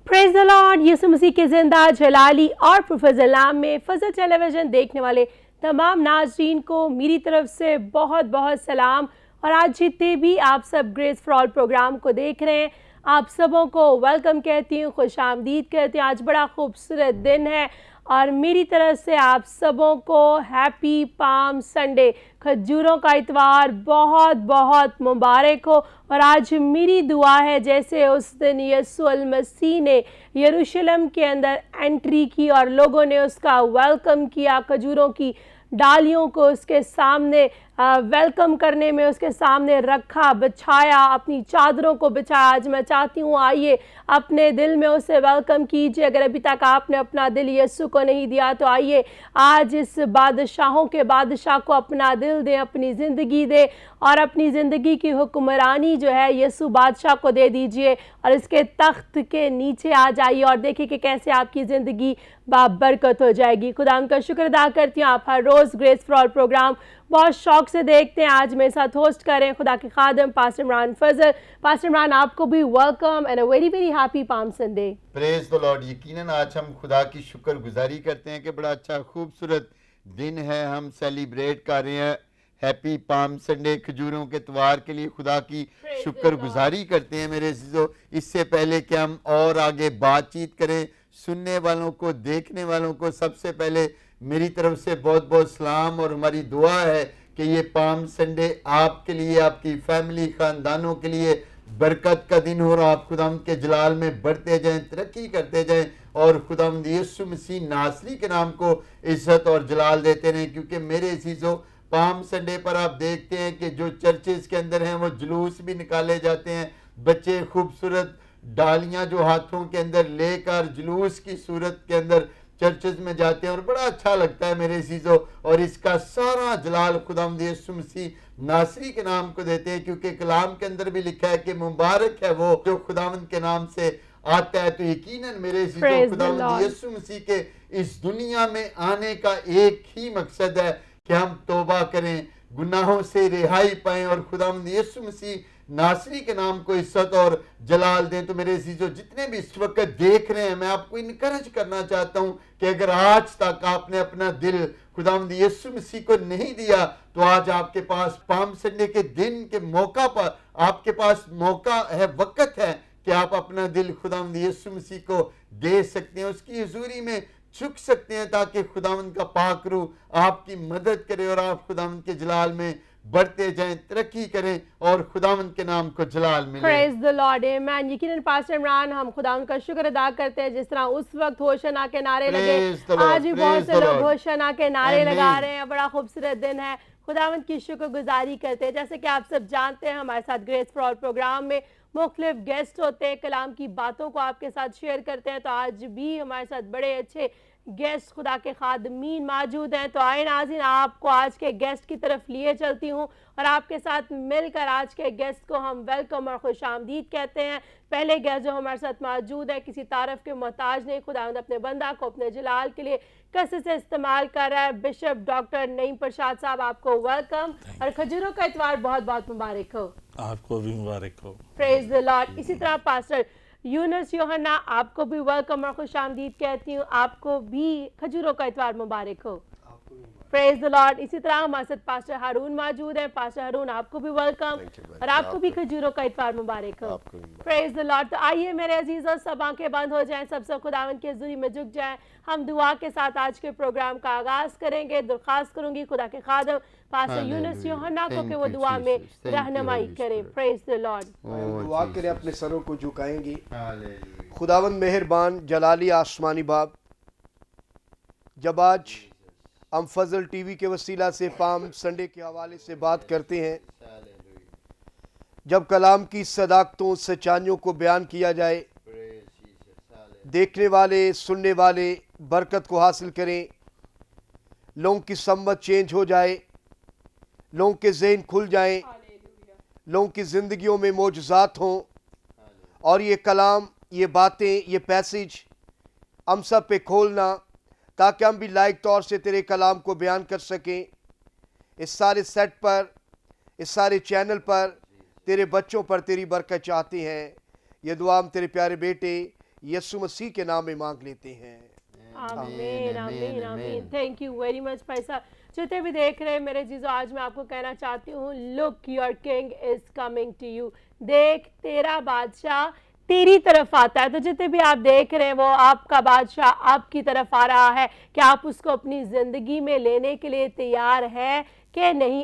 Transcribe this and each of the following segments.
Praise the Lord. Yeshu Masih के ज़िंदा जलाली और प्रोफेसर नाम में फजल टेलीविज़न देखने वाले तमाम नाज़रीन को मेरी तरफ से बहुत बहुत सलाम। और आज जितने भी आप सब ग्रेस फॉर ऑल प्रोग्राम को देख रहे हैं, आप सबों को वेलकम कहती हूँ, खुश आमदीद कहती हूँ। आज बड़ा खूबसूरत दिन है और मेरी तरफ से आप सबों को हैप्पी पाम संडे, खजूरों का इतवार बहुत बहुत मुबारक हो। और आज मेरी दुआ है जैसे उस दिन यीशु मसीह ने यरूशलेम के अंदर एंट्री की और लोगों ने उसका वेलकम किया, खजूरों की डालियों को उसके सामने वेलकम करने में उसके सामने रखा, बिछाया, अपनी चादरों को बिछाया। आज मैं चाहती हूँ आइए अपने दिल में उसे वेलकम कीजिए। अगर अभी तक आपने अपना दिल यीशु को नहीं दिया तो आइए आज इस बादशाहों के बादशाह को अपना दिल दें, अपनी ज़िंदगी दें और अपनी ज़िंदगी की हुक्मरानी जो है यीशु बादशाह को दे दीजिए और इसके तख्त के नीचे आ जाइए और देखिए कि कैसे आपकी ज़िंदगी बाबरकत हो जाएगी। खुदा का शुक्र अदा करती हूँ, आप हर रोज़ ग्रेस फॉर ऑल प्रोग्राम बहुत शौक से देखते हैं। आज मेरे साथ होस्ट करें खुदा के खादम पास्टर इमरान फजल। पास्टर इमरान, आपको भी welcome and a very very happy palm Sunday. Praise the Lord. यकीनन आज हम खुदा की शुक्रगुजारी करते हैं कि बड़ा अच्छा खूबसूरत दिन है, हम सेलिब्रेट कर रहे हैं हैप्पी पाम संडे, खजूरों के त्योहार के लिए खुदा की शुक्रगुजारी करते हैं। मेरे अज़ीज़ों, इससे पहले कि हम और आगे बातचीत करें, सुनने वालों को, देखने वालों को सबसे पहले मेरी तरफ से बहुत बहुत सलाम और हमारी दुआ है कि ये पाम संडे आपके लिए, आपकी फैमिली, ख़ानदानों के लिए बरकत का दिन हो और आप खुदावंद के जलाल में बढ़ते जाएं, तरक्की करते जाएं और खुदावंद यीशु मसीह नासरी के नाम को इज्जत और जलाल देते रहें। क्योंकि मेरे अज़ीज़ों, पाम संडे पर आप देखते हैं कि जो चर्चेज़ के अंदर हैं वो जुलूस भी निकाले जाते हैं, बच्चे खूबसूरत डालियाँ जो हाथों के अंदर लेकर जुलूस की सूरत के अंदर चर्चेज में जाते हैं और बड़ा अच्छा लगता है मेरे अज़ीज़ों। और इसका सारा जलाल खुदावंद यीशु मसीह नासरी के नाम को देते हैं, क्योंकि कलाम के अंदर भी लिखा है कि मुबारक है वो जो खुदावंद के नाम से आता है। तो यकीनन मेरे अज़ीज़ों, खुदावंद यीशु मसीह के इस दुनिया में आने का एक ही मकसद है कि हम तौबा करें, गुनाहों से रिहाई पाएं और खुदावंद यीशु मसीह नासरी के नाम को इज्जत और जलाल दें। तो मेरे अज़ीज़ों, जितने भी इस वक्त देख रहे हैं, मैं आपको इनकरेज करना चाहता हूं कि अगर आज तक आपने अपना दिल खुदावंद यीशु मसीह को नहीं दिया तो आज आपके पास पाम संडे के दिन के मौका पर आपके पास मौका है, वक्त है कि आप अपना दिल खुदावंद यीशु मसीह को दे सकते हैं, उसकी हुजूरी में झुक सकते हैं ताकि खुदावंद का पाक रूह आपकी मदद करे और आप खुदावंद के जलाल में बढ़ते जाएं, तरक्की करें और खुदावंद के नाम को जलाल मिले। प्रेज द लॉर्ड, आमीन। यकीनन पास्टर इमरान, हम खुदावंद का शुक्र अदा करते हैं जिस तरह उस वक्त होशना के नारे लगे, आज भी बहुत से लोग होशना के नारे लगा रहे हैं। बड़ा खूबसूरत दिन है, खुदावंद की शुक्रगुजारी करते हैं। जैसे कि आप सब जानते हैं, हमारे साथ ग्रेस फॉर ऑल प्रोग्राम में मुख्तलिफ गेस्ट होते हैं, कलाम की बातों को आपके साथ शेयर करते हैं। तो आज भी हमारे साथ बड़े अच्छे गेस्ट खुदा के खादमीन मौजूद हैं। तो आए नाज़रीन, आपको आज के गेस्ट की तरफ लिए चलती हूँ और आपके साथ मिलकर आज के गेस्ट को हम वेलकम और खुश आमदीद कहते हैं। पहले गेस्ट जो हमारे साथ मौजूद है किसी तारफ़ के मोहताज नहीं, खुदावंद अपने बंदा को अपने जलाल के लिए कसरत से इस्तेमाल कर रहा है। बिशप डॉक्टर नईम प्रसाद साहब, आपको वेलकम और खजूरों का इतवार बहुत बहुत मुबारक हो। आपको भी मुबारक हो। Praise the Lord. इसी तरह पास्टर यूनुस यूहन्ना, आपको भी वेलकम और खुश आमदीद कहती हूँ, आपको भी खजूरों का इतवार मुबारक हो। Praise the Lord. इसी तरह हमारे साथ पास्टर हारून मौजूद है। पास्टर हारून, आपको भी वेलकम और आपको भी खजूरों का इतवार मुबारक हो। Praise the Lord. तो आइए मेरे अजीजों, सब आंखें बंद हो जाएं, सब खुदावंद के हुजूरी में झुक जाएं। हम दुआ के साथ आज के प्रोग्राम का आगाज करेंगे। दरख्वास्त करूंगी खुदा के खादम पास्टर यूनुस यूहन्ना को कि वो दुआ में रहनुमाई करें। Praise the Lord. दुआ करें, अपने सरों को झुकाएंगे। खुदावंद मेहरबान, जलाली आसमानी बाप, जब आज हम फजल टीवी के वसीला से पाम संडे के हवाले से बात करते हैं, जब कलाम की सदाकतों, सच्चाइयों को बयान किया जाए, देखने वाले, सुनने वाले बरकत को हासिल करें, लोगों की सम्मत चेंज हो जाए, लोगों के ज़हन खुल जाएं, लोगों की ज़िंदगियों में मौजज़ात हों और ये कलाम, ये बातें, ये पैसेज हम सब पे खोलना ताकि हम भी लायक तौर से तेरे कलाम को बयान कर सकें। इस सारे सेट पर, इस सारे चैनल पर तेरे बच्चों पर तेरी बरकत चाहते हैं। ये दुआ हम तेरे प्यारे बेटे یسوع مسیح کے نام میں مانگ لیتے ہیں. آمین آمین آمین. تھینک یو ویری مچ بھائی صاحب. جتنے بھی دیکھ رہے ہیں میرے چیزوں، آج میں آپ کو کہنا چاہتی ہوں، look your king is coming to you. دیکھ تیرا بادشاہ تیری طرف آتا ہے. تو جتنے بھی آپ دیکھ رہے ہیں وہ آپ کا بادشاہ آپ کی طرف آ رہا ہے. کہ آپ اس کو اپنی زندگی میں لینے کے لیے تیار ہے کہ نہیں؟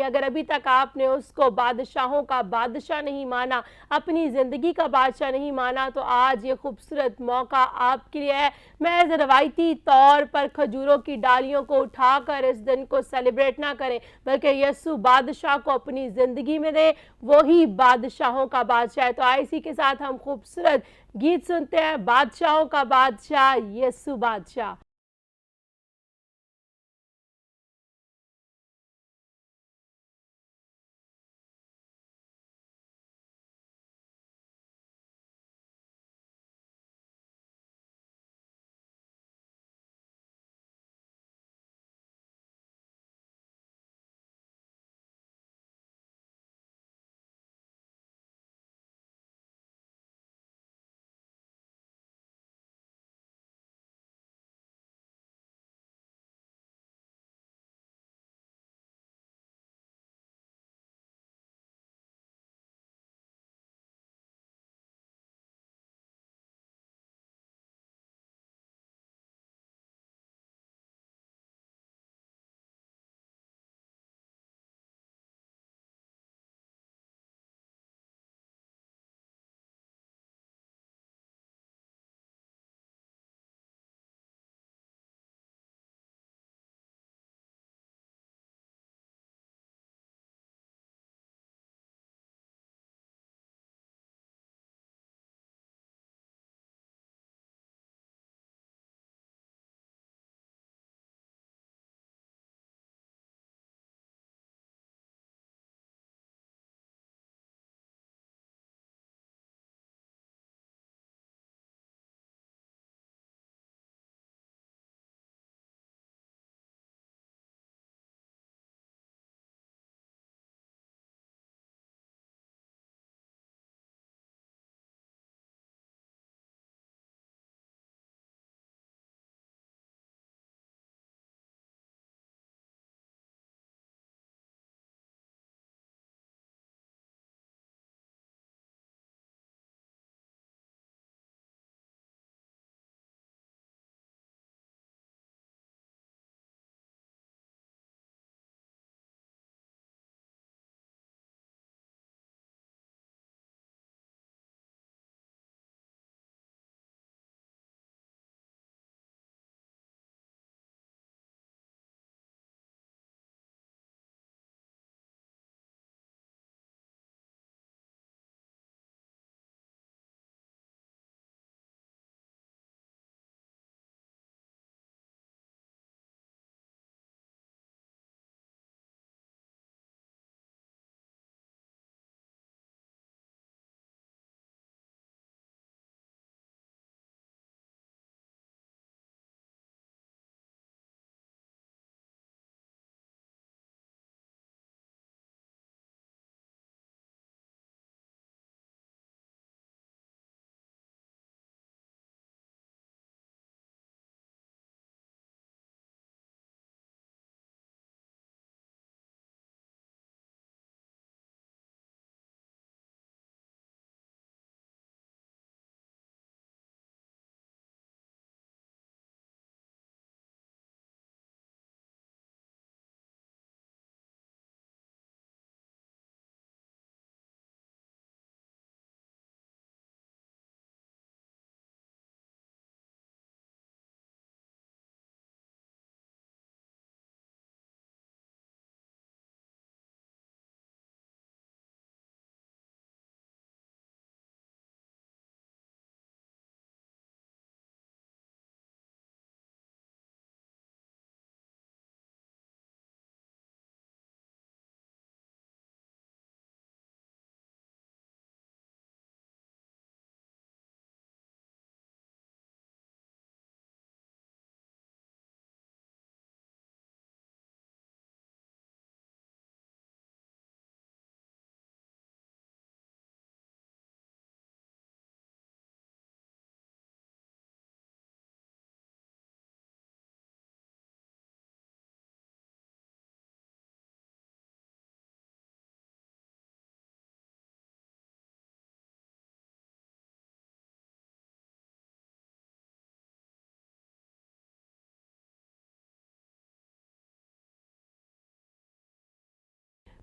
اگر ابھی تک آپ نے اس کو بادشاہوں کا بادشاہ نہیں مانا، اپنی زندگی کا بادشاہ نہیں مانا، تو آج یہ خوبصورت موقع آپ کے لیے ہے. محض روایتی طور پر کھجوروں کی ڈالیوں کو اٹھا کر اس دن کو سیلیبریٹ نہ کریں، بلکہ یسوع بادشاہ کو اپنی زندگی میں دے. وہی بادشاہوں کا بادشاہ ہے. تو اسی کے ساتھ ہم خوبصورت گیت سنتے ہیں، بادشاہوں کا بادشاہ یسوع بادشاہ.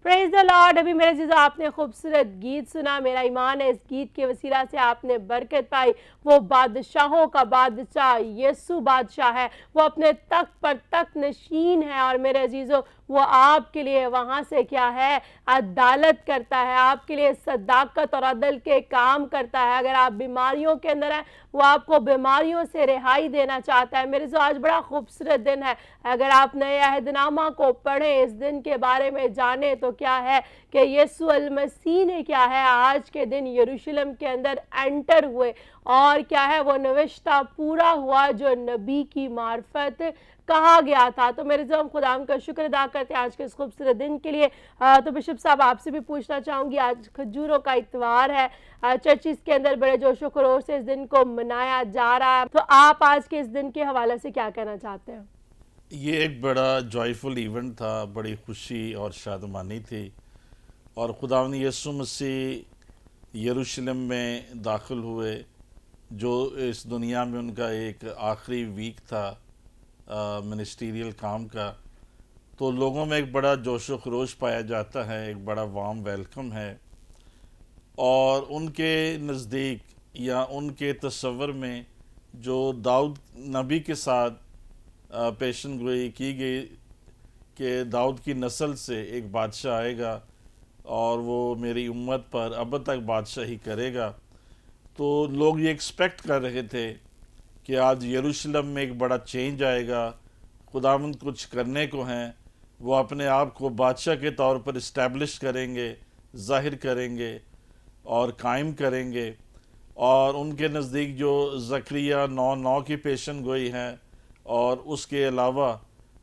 Praise the Lord. अभी मेरे चीज़ों आपने खूबसूरत गीत सुना। मेरा ईमान है इस गीत के वसीला से आपने बरकत पाई। वो बादशाहों का बादशाह यीशु बादशाह है, वो अपने तख्त पर तख्त नशीन है और मेरे अजीज़ों वो आपके लिए वहाँ से क्या है, अदालत करता है, आपके लिए सदाकत और अदल के काम करता है। अगर आप बीमारियों के अंदर हैं, वो आपको बीमारियों से रिहाई देना चाहता है। मेरे जो आज बड़ा खूबसूरत दिन है, अगर आप नए अहदनामा को पढ़ें, इस दिन के बारे में जानें तो क्या है कि यीशु अल मसीह ने क्या है आज के दिन यरूशलेम के अंदर एंटर हुए और क्या है वो नविश्ता पूरा हुआ जो नबी की मार्फत कहा गया था। तो मेरे जो हम खुदा का शुक्र अदा करते हैं आज के इस खूबसूरत दिन के लिए। तो बिशप साहब आपसे भी पूछना चाहूँगी, आज खजूरों का इतवार है, चर्चिस के अंदर बड़े जोश व खरोश से इस दिन को मनाया जा रहा है, तो आप आज के इस दिन के हवाले से क्या कहना चाहते हैं? ये एक बड़ा जॉयफुल इवेंट था, बड़ी खुशी और शादमानी थी और खुदावंद यीशु मसीह यरूशलेम में दाखिल हुए, जो इस दुनिया में उनका एक आखिरी वीक था मिनिस्टीरियल काम का। तो लोगों में एक बड़ा जोश व खरोश पाया जाता है, एक बड़ा वार्म वेलकम है और उनके नज़दीक या उनके तस्वर में जो दाऊद नबी के साथ पेशन गोई की गई कि दाऊद की नस्ल से एक बादशाह आएगा और वो मेरी उम्मत पर अब तक बादशाही करेगा। तो लोग ये एक्सपेक्ट कर रहे थे कि आज यरूशलेम में एक बड़ा चेंज आएगा, खुदावंद कुछ करने को हैं, वो अपने आप को बादशाह के तौर पर इस्टेब्लिश करेंगे, ज़ाहिर करेंगे और कायम करेंगे। और उनके नज़दीक जो ज़करिया 9:9 की पेशन गोई है और उसके अलावा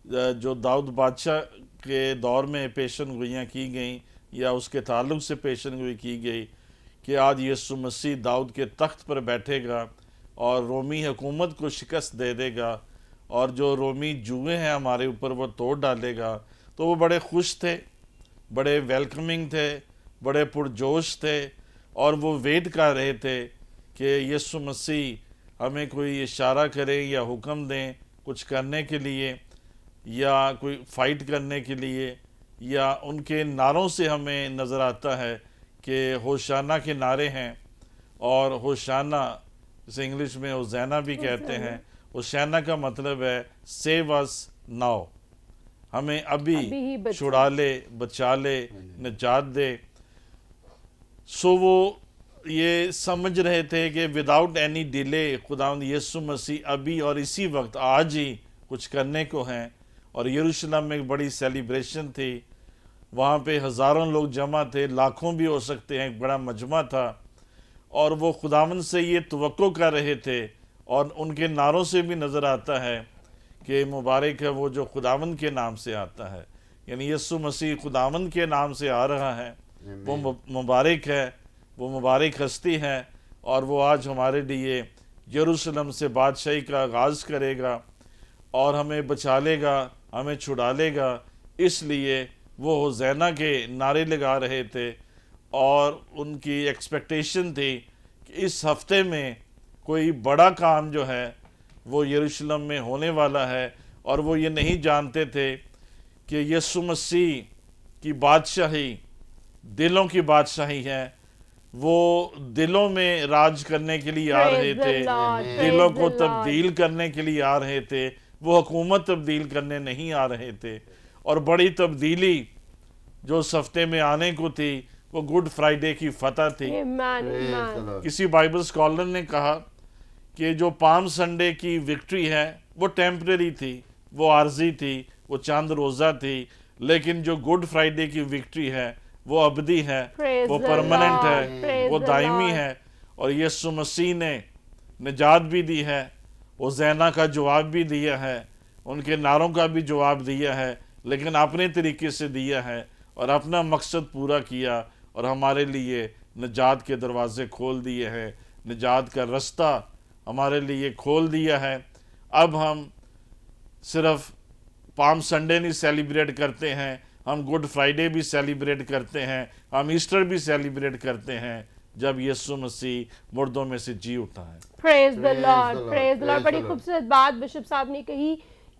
जो दाऊद बादशाह के दौर में पेशन गोइयाँ की गई या उसके ताल्लुक़ से पेशन गोई की गई कि आज यीशु मसीह दाऊद के तख्त पर बैठेगा और रोमी हुकूमत को शिकस्त दे देगा और जो रोमी जुए हैं हमारे ऊपर वो तोड़ डालेगा। तो वो बड़े खुश थे, बड़े वेलकमिंग थे, बड़े पुरजोश थे और वो वेट कर रहे थे कि यीशु मसीह हमें कोई इशारा करें या हुक्म दें कुछ करने के लिए या कोई फ़ाइट करने के लिए। या उनके नारों से हमें नज़र आता है कि होशाना के नारे हैं और होशाना जिसे इंग्लिश में होज़ैना भी कहते हैं। होशाना का मतलब है सेव अस नाउ, हमें अभी छुड़ा ले, बचा ले, निजात दे। सो वो ये समझ रहे थे कि विदाउट एनी डिले खुदावंद यीशु मसीह अभी और इसी वक्त आज ही कुछ करने को हैं। और यरूशलेम में एक बड़ी सेलिब्रेशन थी, वहाँ पे हज़ारों लोग जमा थे, लाखों भी हो सकते हैं, एक बड़ा मजमा था और वो खुदावंद से ये तवक्को कर रहे थे और उनके नारों से भी नज़र आता है कि मुबारक है वो जो खुदावंद के नाम से आता है, यानी यीशु मसीह खुदावंद के नाम से आ रहा है, वो मुबारक है, वो मुबारक हस्ती है और वो आज हमारे लिए यरूशलेम से बादशाही का आगाज़ करेगा और हमें बचा लेगा, हमें छुड़ा लेगा। इसलिए वो होज़ैना के नारे लगा रहे थे और उनकी एक्सपेक्टेशन थी कि इस हफ्ते में कोई बड़ा काम जो है वो यरूशलेम में होने वाला है। और वो ये नहीं जानते थे कि यीशु मसीह की बादशाही दिलों की बादशाही है, वो दिलों में राज करने के लिए आ रहे थे, दिलों को तब्दील करने के लिए आ रहे थे, वो हुकूमत तब्दील करने नहीं आ रहे थे। और बड़ी तब्दीली जो इस हफ्ते में आने को थी वो गुड फ्राइडे की फतह थी। किसी बाइबल स्कॉलर ने कहा कि जो पाम संडे की विक्ट्री है वो टेम्परेरी थी, वो आर्जी थी, वो चंद रोज़ा थी, लेकिन जो गुड फ्राइडे की विक्ट्री है वो अबदी है, वो परमानेंट है, वो दायमी है। और यीशु मसीह ने निजात भी दी है, होज़ैना का जवाब भी दिया है, उनके नारों का भी जवाब दिया है, लेकिन अपने तरीके से दिया है और अपना मकसद पूरा किया और हमारे लिए निजात के दरवाज़े खोल दिए हैं, निजात का रास्ता हमारे लिए खोल दिया है। अब हम सिर्फ पाम संडे नहीं सेलिब्रेट करते हैं, हम गुड फ्राइडे भी सेलिब्रेट करते हैं, हम ईस्टर भी सेलिब्रेट करते हैं जब यीशु मसीह मुर्दों में से जी उठा है। Praise the Lord, praise the Lord. बड़ी खूबसूरत बात बिशप साहब ने कही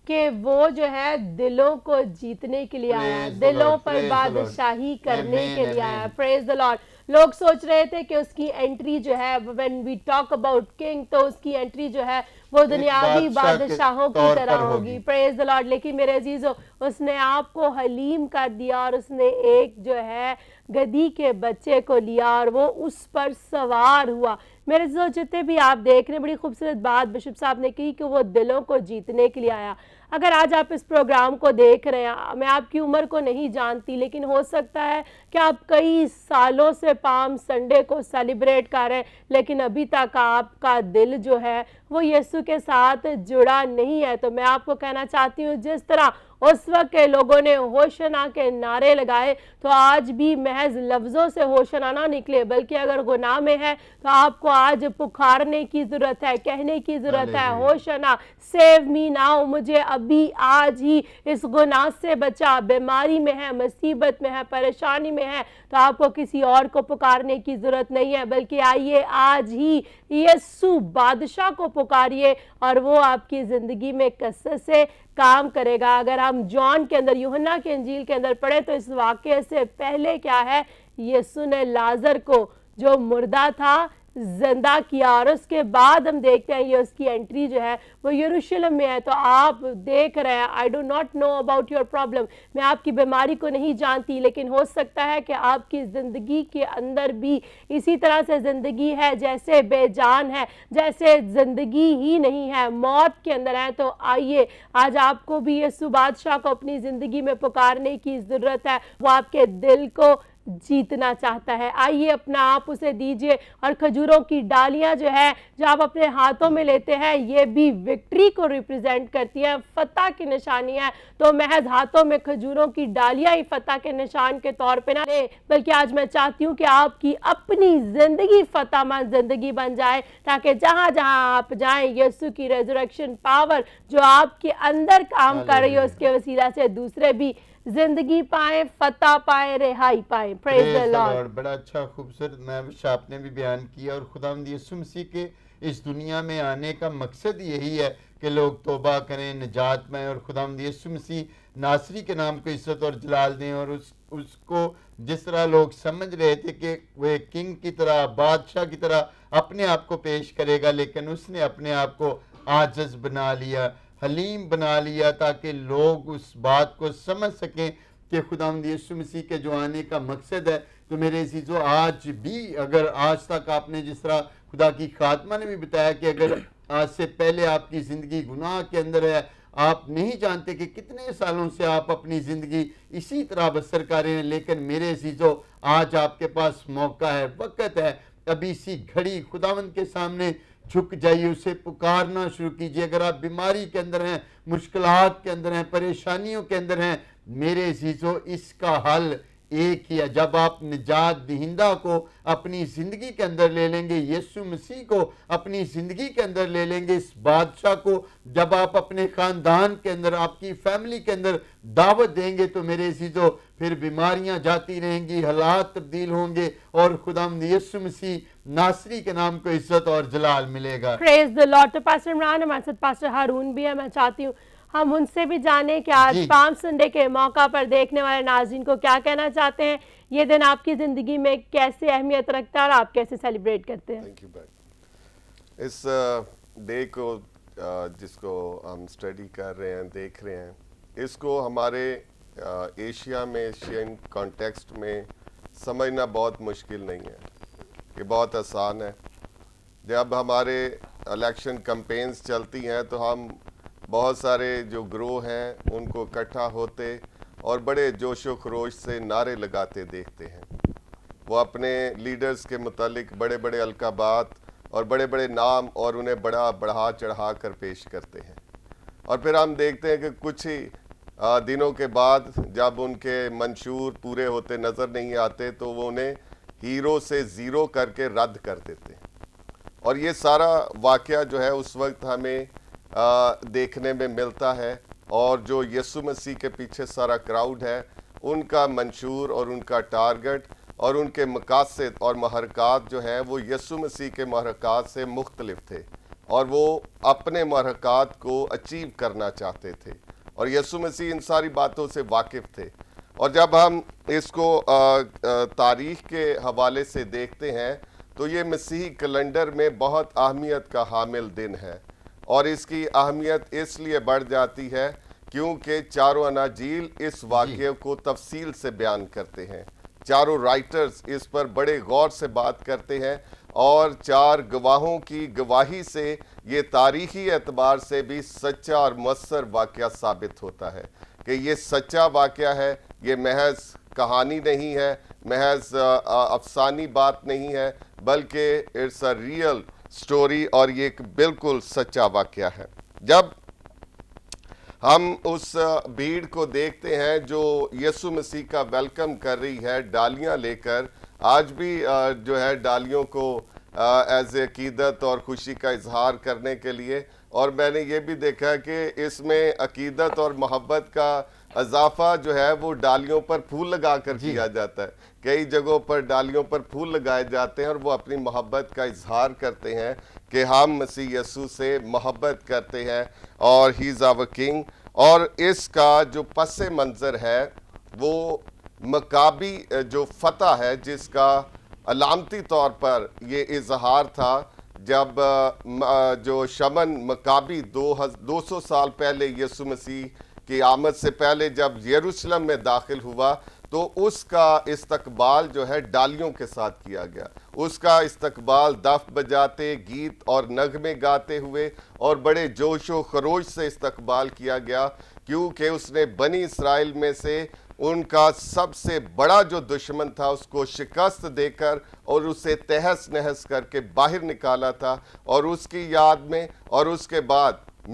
کہ وہ جو ہے دلوں کو جیتنے کے لیے آیا ہے, Praise the دلوں Lord, per praise the Lord. بادشاہی کرنے Amen, کے لیے آیا ہے. amen. Praise the lord. لوگ سوچ رہے تھے کہ اس کی انٹری جو ہے when we talk about king تو اس کی انٹری جو ہے وہ دنیاوی بادشاہ کے بادشاہوں کی طور طرح پر ہوگی. ہوگی. پریز دی لارڈ. لیکن میرے عزیزو اس نے آپ کو حلیم کر دیا اور اس نے ایک جو ہے گدی کے بچے کو لیا اور وہ اس پر سوار ہوا. میرے عزیزو جتنے بھی آپ دیکھ رہے ہیں, بڑی خوبصورت بات بشپ صاحب نے کی کہ وہ دلوں کو جیتنے کے لیے آیا. اگر آج آپ اس پروگرام کو دیکھ رہے ہیں, میں آپ کی عمر کو نہیں جانتی لیکن ہو سکتا ہے کہ آپ کئی سالوں سے پام سنڈے کو سیلیبریٹ کر رہے ہیں لیکن ابھی تک آپ کا دل جو ہے وہ یسوع کے ساتھ جڑا نہیں ہے. تو میں آپ کو کہنا چاہتی ہوں جس طرح اس وقت کے لوگوں نے ہوشنا کے نعرے لگائے تو آج بھی محض لفظوں سے ہوشنا نہ نکلے بلکہ اگر گناہ میں ہے تو آپ کو آج پکارنے کی ضرورت ہے, کہنے کی ضرورت ہے, ہوشنا سیو می ناؤ, مجھے ابھی آج ہی اس گناہ سے بچا. بیماری میں ہے, مصیبت میں ہے, پریشانی میں ہے تو آپ کو کسی اور کو پکارنے کی ضرورت نہیں ہے بلکہ آئیے آج ہی یسوع بادشاہ کو پکاریے اور وہ آپ کی زندگی میں کثرت سے کام کرے گا. اگر ہم جان کے اندر, یوحنا کے انجیل کے اندر پڑھیں تو اس واقعے سے پہلے کیا ہے, یسوع نے لازر کو جو مردہ تھا زندہ کیا اور اس کے بعد ہم دیکھتے ہیں یہ اس کی انٹری جو ہے وہ یروشلم میں ہے. تو آپ دیکھ رہے ہیں, I do not know about your problem, میں آپ کی بیماری کو نہیں جانتی لیکن ہو سکتا ہے کہ آپ کی زندگی کے اندر بھی اسی طرح سے زندگی ہے جیسے بے جان ہے, جیسے زندگی ہی نہیں ہے, موت کے اندر ہے. تو آئیے آج آپ کو بھی یسوع بادشاہ کو اپنی زندگی میں پکارنے کی ضرورت ہے. وہ آپ کے دل کو جیتنا چاہتا ہے. آئیے اپنا آپ اسے دیجئے. اور کھجوروں کی ڈالیاں جو ہے جو آپ اپنے ہاتھوں میں لیتے ہیں یہ بھی وکٹری کو ریپریزنٹ کرتی ہیں, فتح کی نشانی ہے. تو محض ہاتھوں میں کھجوروں کی ڈالیاں ہی فتح کے نشان کے طور پہ نہ لیں بلکہ آج میں چاہتی ہوں کہ آپ کی اپنی زندگی فتح مند زندگی بن جائے تاکہ جہاں جہاں آپ جائیں یسوع کی ریزریکشن پاور جو آپ کے اندر کام کر رہی ہے اس کے وسیلہ سے دوسرے بھی زندگی پائیں, فتح پائیں, رہائی پائیں. پریز دی لارڈ. بڑا اچھا خوبصورت نائب آپ نے بھی بیان کیا. اور خداوند یسوع مسیح کے اس دنیا میں آنے کا مقصد یہی ہے کہ لوگ توبہ کریں, نجات پائیں اور خداوند یسوع مسیح ناصری کے نام کو عزت اور جلال دیں. اور اس کو جس طرح لوگ سمجھ رہے تھے کہ وہ ایک کنگ کی طرح, بادشاہ کی طرح اپنے آپ کو پیش کرے گا لیکن اس نے اپنے آپ کو عاجز بنا لیا, حلیم بنا لیا تاکہ لوگ اس بات کو سمجھ سکیں کہ خداوند یسوع مسیح کے جو آنے کا مقصد ہے. تو میرے عزیزو آج بھی اگر آج تک آپ نے جس طرح خدا کی خاتمہ نے بھی بتایا کہ اگر آج سے پہلے آپ کی زندگی گناہ کے اندر ہے, آپ نہیں جانتے کہ کتنے سالوں سے آپ اپنی زندگی اسی طرح بسر کر رہے ہیں, لیکن میرے عزیزو آج آپ کے پاس موقع ہے, وقت ہے, ابھی اسی گھڑی خداوند کے سامنے جھک جائیے, اسے پکارنا شروع کیجئے. اگر آپ بیماری کے اندر ہیں, مشکلات کے اندر ہیں, پریشانیوں کے اندر ہیں, میرے عزیزو اس کا حل ایک ہی ہے. جب آپ نجات دہندہ کو اپنی زندگی کے اندر لے لیں گے, یسوع مسیح کو اپنی زندگی کے اندر لے لیں گے, اس بادشاہ کو جب آپ اپنے خاندان کے اندر, آپ کی فیملی کے اندر دعوت دیں گے تو میرے عزیزو پھر بیماریاں جاتی رہیں گی, حالات تبدیل ہوں گے اور خداوند یسوع مسیح ناصری کے نام کو عزت اور جلال ملے گا. پریز دی لارڈ. تو پاسٹر عمران ہمارے ساتھ پاسٹر ہارون بھی ہے. میں چاہتی ہوں ہم ان سے بھی جانیں کہ آج پام سنڈے کے موقع پر دیکھنے والے ناظرین کو کیا کہنا چاہتے ہیں, یہ دن آپ کی زندگی میں کیسے اہمیت رکھتا ہے اور آپ کیسے سیلیبریٹ کرتے ہیں. اس ڈے کو جس کو ہم اسٹڈی کر رہے ہیں, دیکھ رہے ہیں, اس کو ہمارے ایشیا میں, ایشین کانٹیکسٹ میں سمجھنا بہت مشکل نہیں ہے, یہ بہت آسان ہے. جب ہمارے الیکشن کمپینز چلتی ہیں تو ہم بہت سارے جو گروہ ہیں ان کو اکٹھا ہوتے اور بڑے جوش و خروش سے نعرے لگاتے دیکھتے ہیں. وہ اپنے لیڈرز کے متعلق بڑے بڑے القابات اور بڑے بڑے نام اور انہیں بڑھا چڑھا کر پیش کرتے ہیں. اور پھر ہم دیکھتے ہیں کہ کچھ ہی دنوں کے بعد جب ان کے منشور پورے ہوتے نظر نہیں آتے تو وہ انہیں ہیرو سے زیرو کر کے رد کر دیتے ہیں. اور یہ سارا واقعہ جو ہے اس وقت ہمیں دیکھنے میں ملتا ہے, اور جو یسوع مسیح کے پیچھے سارا کراؤڈ ہے ان کا منشور اور ان کا ٹارگٹ اور ان کے مقاصد اور محرکات جو ہے وہ یسوع مسیح کے محرکات سے مختلف تھے. اور وہ اپنے مرحلات کو اچیو کرنا چاہتے تھے، اور یسوع مسیح ان ساری باتوں سے واقف تھے۔ اور جب ہم اس کو تاریخ کے حوالے سے دیکھتے ہیں تو یہ مسیحی کیلنڈر میں بہت اہمیت کا حامل دن ہے، اور اس کی اہمیت اس لیے بڑھ جاتی ہے کیونکہ چاروں اناجیل اس واقعے کو تفصیل سے بیان کرتے ہیں، چاروں رائٹرز اس پر بڑے غور سے بات کرتے ہیں، اور چار گواہوں کی گواہی سے یہ تاریخی اعتبار سے بھی سچا اور مؤثر واقعہ ثابت ہوتا ہے کہ یہ سچا واقعہ ہے، یہ محض کہانی نہیں ہے، محض افسانی بات نہیں ہے، بلکہ اٹس اے ریئل سٹوری، اور یہ ایک بالکل سچا واقعہ ہے۔ جب ہم اس بھیڑ کو دیکھتے ہیں جو یسوع مسیح کا ویلکم کر رہی ہے ڈالیاں لے کر، آج بھی جو ہے ڈالیوں کو ایز اے عقیدت اور خوشی کا اظہار کرنے کے لیے، اور میں نے یہ بھی دیکھا کہ اس میں عقیدت اور محبت کا اضافہ جو ہے وہ ڈالیوں پر پھول لگا کر کیا جاتا ہے۔ کئی جگہوں پر ڈالیوں پر پھول لگائے جاتے ہیں اور وہ اپنی محبت کا اظہار کرتے ہیں کہ ہم مسیح یسوع سے محبت کرتے ہیں اور ہی از آور کنگ۔ اور اس کا جو پس منظر ہے وہ مکابی جو فتح ہے، جس کا علامتی طور پر یہ اظہار تھا جب جو شمن مکابی 200 سال پہلے یسوع مسیح کی آمد سے پہلے جب یروشلم میں داخل ہوا تو اس کا استقبال جو ہے ڈالیوں کے ساتھ کیا گیا، اس کا استقبال دف بجاتے، گیت اور نغمے گاتے ہوئے اور بڑے جوش و خروش سے استقبال کیا گیا، کیونکہ اس نے بنی اسرائیل میں سے ان کا سب سے بڑا جو دشمن تھا اس کو شکست دے کر اور اسے تہس نہس کر کے باہر نکالا تھا، اور اس کی یاد میں اور اس کے بعد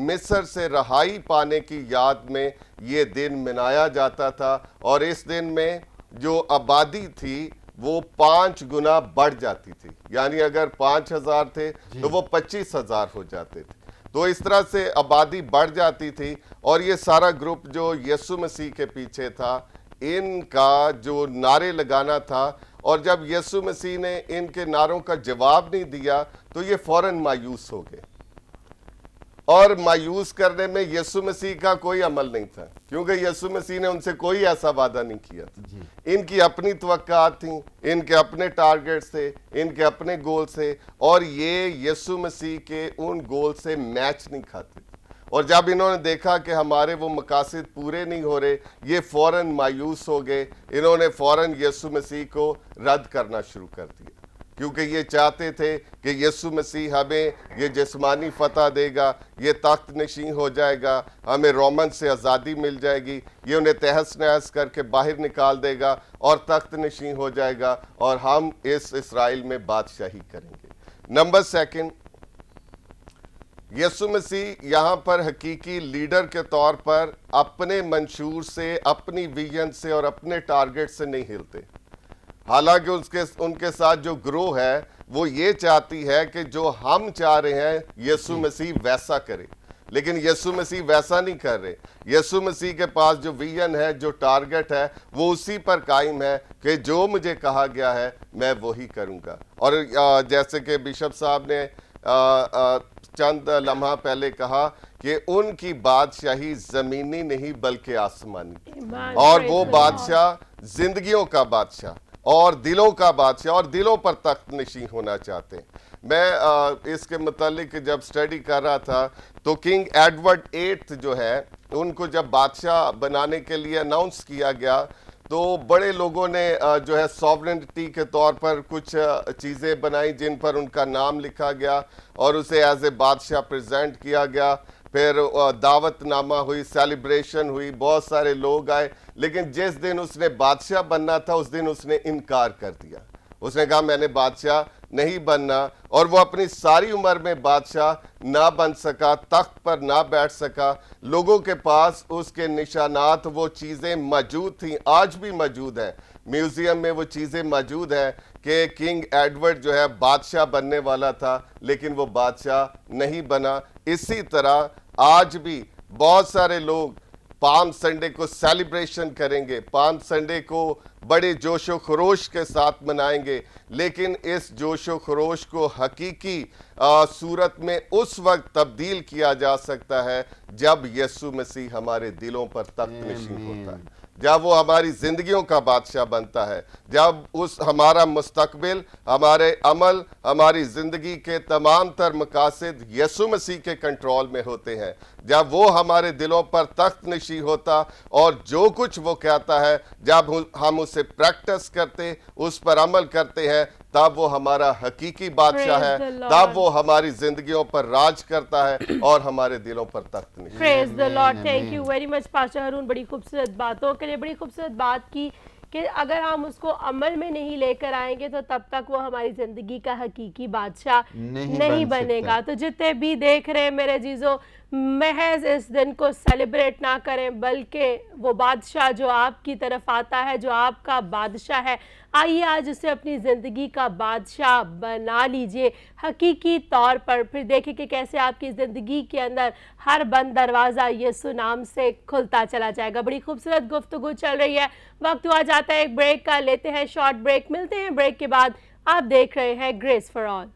مصر سے رہائی پانے کی یاد میں یہ دن منایا جاتا تھا، اور اس دن میں جو آبادی تھی وہ 5 گنا بڑھ جاتی تھی، یعنی اگر 5,000 تھے تو وہ 25,000 ہو جاتے تھے، تو اس طرح سے آبادی بڑھ جاتی تھی۔ اور یہ سارا گروپ جو یسوع مسیح کے پیچھے تھا، ان کا جو نعرے لگانا تھا، اور جب یسوع مسیح نے ان کے نعروں کا جواب نہیں دیا تو یہ فوراً مایوس ہو گئے، اور مایوس کرنے میں یسوع مسیح کا کوئی عمل نہیں تھا، کیونکہ یسوع مسیح نے ان سے کوئی ایسا وعدہ نہیں کیا تھا۔ ان کی اپنی توقعات تھیں، ان کے اپنے ٹارگٹس تھے، ان کے اپنے گول سے، اور یہ یسوع مسیح کے ان گول سے میچ نہیں کھاتے۔ اور جب انہوں نے دیکھا کہ ہمارے وہ مقاصد پورے نہیں ہو رہے، یہ فوراً مایوس ہو گئے، انہوں نے فوراً یسوع مسیح کو رد کرنا شروع کر دیا، کیونکہ یہ چاہتے تھے کہ یسوع مسیح ہمیں یہ جسمانی فتح دے گا، یہ تخت نشین ہو جائے گا، ہمیں رومن سے آزادی مل جائے گی، یہ انہیں تہس نہس کر کے باہر نکال دے گا اور تخت نشین ہو جائے گا، اور ہم اس اسرائیل میں بادشاہی کریں گے۔ نمبر 2، یسوع مسیح یہاں پر حقیقی لیڈر کے طور پر اپنے منشور سے، اپنی ویژن سے اور اپنے ٹارگٹ سے نہیں ہلتے، حالانکہ ان کے ساتھ جو گروہ ہے وہ یہ چاہتی ہے کہ جو ہم چاہ رہے ہیں یسوع مسیح ویسا کرے، لیکن یسوع مسیح ویسا نہیں کر رہے۔ یسوع مسیح کے پاس جو ویژن ہے، جو ٹارگٹ ہے، وہ اسی پر قائم ہے کہ جو مجھے کہا گیا ہے میں وہی کروں گا۔ اور جیسے کہ بشپ صاحب نے چند لمحہ پہلے کہا کہ ان کی بادشاہی زمینی نہیں بلکہ آسمانی، اور وہ بادشاہ زندگیوں کا بادشاہ اور دلوں کا بادشاہ اور دلوں پر تخت نشین ہونا چاہتے ہیں۔ میں اس کے متعلق جب سٹڈی کر رہا تھا تو کنگ ایڈورڈ 8 جو ہے، ان کو جب بادشاہ بنانے کے لیے اناؤنس کیا گیا تو بڑے لوگوں نے جو ہے سوورنٹی کے طور پر کچھ چیزیں بنائیں جن پر ان کا نام لکھا گیا اور اسے ایز اے بادشاہ پریزنٹ کیا گیا، پھر دعوت نامہ ہوئی، سیلیبریشن ہوئی، بہت سارے لوگ آئے، لیکن جس دن اس نے بادشاہ بننا تھا اس دن اس نے انکار کر دیا۔ اس نے کہا میں نے بادشاہ نہیں بننا، اور وہ اپنی ساری عمر میں بادشاہ نہ بن سکا، تخت پر نہ بیٹھ سکا۔ لوگوں کے پاس اس کے نشانات، وہ چیزیں موجود تھیں، آج بھی موجود ہیں، میوزیم میں وہ چیزیں موجود ہیں کہ کنگ ایڈورڈ جو ہے بادشاہ بننے والا تھا لیکن وہ بادشاہ نہیں بنا۔ اسی طرح آج بھی بہت سارے لوگ पाम संडे को सेलिब्रेशन करेंगे, पाम संडे को बड़े जोश व खरोश के साथ मनाएंगे, लेकिन इस जोश व खरोश को हकीकी सूरत में उस वक्त तब्दील किया जा सकता है जब यीशु मसीह हमारे दिलों पर तख्त नशीं होता है, जब वो हमारी ज़िंदगियों का बादशाह बनता है, जब हमारा मुस्तकबिल, हमारे अमल, हमारी ज़िंदगी के तमाम तर मकासद यीशु मसीह के कंट्रोल में होते हैं, जब वो हमारे दिलों पर तख्त नशीं होता और जो कुछ वो कहता है जब हम उसे प्रैक्टिस करते, उस पर अमल करते हैं, तब वो हमारा हकीकी बादशाह है, तब वो हमारी जिंदगियों पर राज करता है और हमारे दिलों पर तख्त नशीं। Praise the Lord, thank you very much pastor Haroon, बड़ी खूबसूरत बातों के लिए, बड़ी खूबसूरत बात की कि अगर हम उसको अमल में नहीं लेकर आएंगे तो तब तक वो हमारी ज़िंदगी का हकीकी बादशाह नहीं बनेगा। तो जितने भी देख रहे हैं मेरे जीजों, महज इस दिन को सेलिब्रेट ना करें, बल्कि वो बादशाह जो आपकी तरफ आता है, जो आपका बादशाह है, आइए आज उसे अपनी ज़िंदगी का बादशाह बना लीजिए हकीकी तौर पर। फिर देखिए कि कैसे आपकी ज़िंदगी के अंदर हर बंद दरवाज़ा यीशु नाम से खुलता चला जाएगा। बड़ी खूबसूरत गुफ्तगू चल रही है, वक्त हुआ जाता है एक ब्रेक का, लेते हैं शॉर्ट ब्रेक, मिलते हैं ब्रेक के बाद। आप देख रहे हैं grace for all.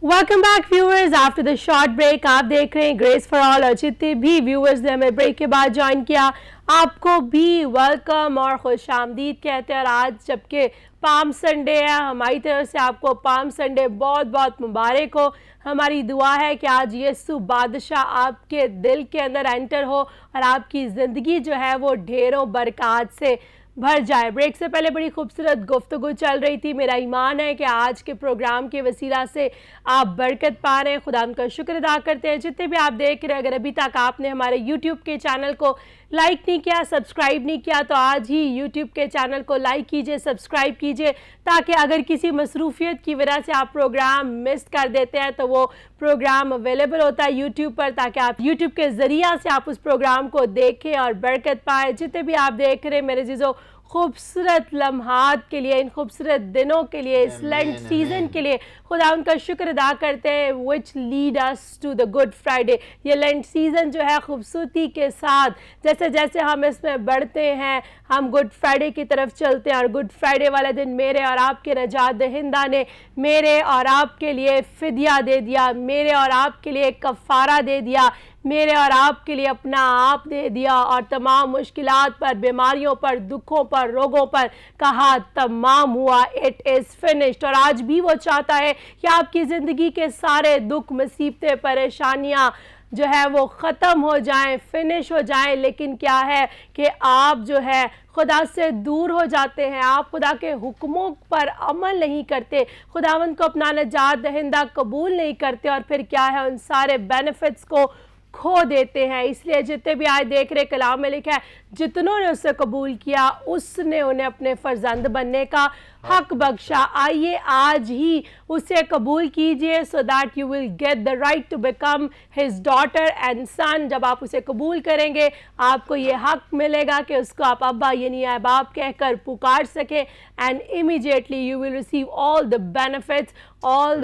Welcome back viewers after the short break. आप देख रहे हैं ग्रेस फॉर ऑल और जितने भी व्यूअर्स ने हमें ब्रेक के बाद ज्वाइन किया, आपको भी वेलकम और खुश आमदीद कहते हैं। और आज जबकि पाम संडे है, हमारी तरफ से आपको पाम संडे बहुत बहुत मुबारक हो। हमारी दुआ है कि आज यीशु बादशाह आपके दिल के अंदर एंटर हो और आपकी ज़िंदगी जो है वो ढेरों बरक़ात से भर जाए। ब्रेक से पहले बड़ी खूबसूरत गुफ्तगू चल रही थी। मेरा ईमान है कि आज के प्रोग्राम के वसीला से आप बरकत पा रहे हैं। खुदा का शुक्र अदा करते हैं। जितने भी आप देख रहे हैं, अगर अभी तक आपने हमारे यूट्यूब के चैनल को लाइक नहीं किया, सब्सक्राइब नहीं किया, तो आज ही यूट्यूब के चैनल को लाइक कीजिए, सब्सक्राइब कीजिए, ताकि अगर किसी मसरूफियत की वजह से आप प्रोग्राम मिस कर देते हैं तो वो प्रोग्राम अवेलेबल होता है यूट्यूब पर, ताकि आप यूट्यूब के ज़रिया से आप उस प्रोग्राम को देखें और बरकत पाएँ। जितने भी आप देख रहे हैं मेरे जीजों, खूबसूरत लम्हात के लिए, इन खूबसूरत दिनों के लिए, इस लेंट सीज़न के लिए खुदा उनका शुक्र अदा करते हैं, which lead us to the Good Friday. ये लेंट सीज़न जो है खूबसूरती के साथ जैसे जैसे हम इसमें बढ़ते हैं, हम गुड फ्राइडे की तरफ चलते हैं। और गुड फ्राइडे वाले दिन मेरे और आपके नजात दहिंदा ने मेरे और आपके लिए फ़िदिया दे दिया, मेरे और आपके लिए कफ़ारा दे दिया, मेरे और आपके लिए अपना आप दे दिया और तमाम मुश्किलात पर, बीमारियों पर, दुखों पर, रोगों पर कहा तमाम हुआ, इट इज़ फिनिश्ड। और आज भी वो चाहता है कि आपकी ज़िंदगी के सारे दुख, मुसीबतें, परेशानियाँ जो है वो ख़त्म हो जाएं, फिनिश हो जाएं। लेकिन क्या है कि आप जो है खुदा से दूर हो जाते हैं, आप खुदा के हुक्मों पर अमल नहीं करते, खुदावंद को अपना नजात दहिंदा कबूल नहीं करते और फिर क्या है, उन सारे बेनिफिट्स को खो देते हैं। इसलिए जितने भी आज देख रहे, कलाम में लिखा है, जितनों ने उससे कबूल किया उसने उन्हें अपने फर्जंद बनने का हक बख्शा। आइए आज ही उसे कबूल कीजिए, so that you will get the right to become his daughter and son. जब आप उसे कबूल करेंगे, आपको ये हक मिलेगा कि उसको आप अब्बा यानी बाप कहकर पुकार सके, and immediately you will receive all the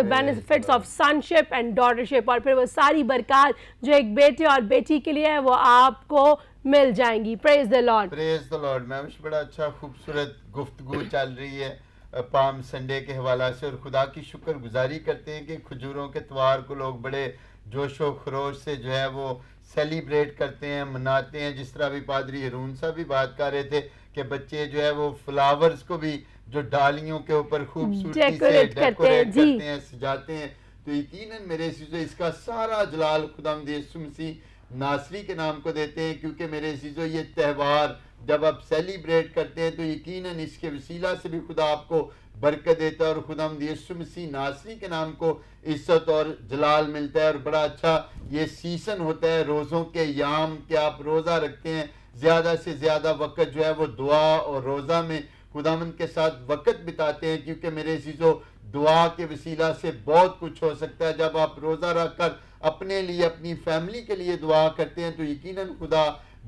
benefits of sonship and daughtership. और फिर वो सारी बरकत जो एक बेटे और बेटी के लिए है वो आपको मिल जाएंगी। Praise the Lord, praise the Lord. Ma'am बड़ा अच्छा खूबसूरत गुफ्तगू चल रही है पाम संडे के हवाला से, और खुदा की शुक्रगुजारी करते हैं कि खजूरों के त्योहार को लोग बड़े जोशो खरोश से जो है वो सेलिब्रेट करते हैं, मनाते हैं। जिस तरह अभी पादरी हरून साहब भी बात कर रहे थे कि बच्चे जो है वो फ्लावर्स को भी जो डालियों के ऊपर खूबसूरती से डेकोरेट करते हैं, सजाते हैं। तो यकीनन मेरे चीज़ों इसका सारा जलाल खुदावंद यीशु मसीह नासरी के नाम को देते हैं, क्योंकि मेरे चीज़ों ये त्यौहार جب آپ سیلیبریٹ کرتے ہیں تو یقیناً اس کے وسیلہ سے بھی خدا آپ کو برکت دیتا ہے اور خداوند یسوع مسیح ناصری کے نام کو عزت اور جلال ملتا ہے. اور بڑا اچھا یہ سیزن ہوتا ہے روزوں کے ایام کہ آپ روزہ رکھتے ہیں, زیادہ سے زیادہ وقت جو ہے وہ دعا اور روزہ میں خداوند کے ساتھ وقت بتاتے ہیں, کیونکہ میرے عزیزو دعا کے وسیلہ سے بہت کچھ ہو سکتا ہے. جب آپ روزہ رکھ کر اپنے لیے اپنی فیملی کے لیے دعا کرتے ہیں تو یقیناً خدا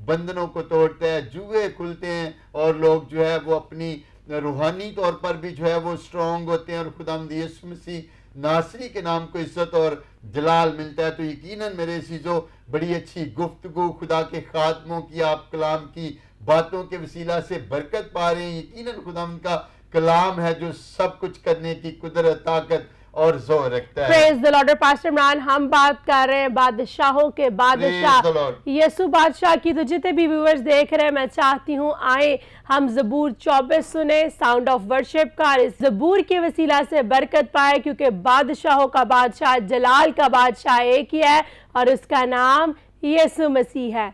بندنوں کو توڑتا ہے, جوئے کھلتے ہیں اور لوگ جو ہے وہ اپنی روحانی طور پر بھی جو ہے وہ اسٹرانگ ہوتے ہیں اور خداوند یسوع مسیح ناصری کے نام کو عزت اور جلال ملتا ہے. تو یقیناً میرے عزیزو بڑی اچھی گفتگو خدا کے خاتموں کی, آپ کلام کی باتوں کے وسیلہ سے برکت پا رہے ہیں. یقیناً خداوند کا کلام ہے جو سب کچھ کرنے کی قدرت, طاقت اور زور رکھتا ہے. پریز دی لارڈ. اور پاسٹر عمران ہم بات کر رہے ہیں بادشاہوں کے بادشاہ Praise the Lord. یسوع بادشاہ کی. تو جتنے بھی ویورز دیکھ رہے ہیں میں چاہتی ہوں آئیں ہم زبور 24 سنیں, ساؤنڈ آف ورشپ کا, اس زبور کے وسیلہ سے برکت پائے, کیونکہ بادشاہوں کا بادشاہ, جلال کا بادشاہ ایک ہی ہے اور اس کا نام یسوع مسیح ہے.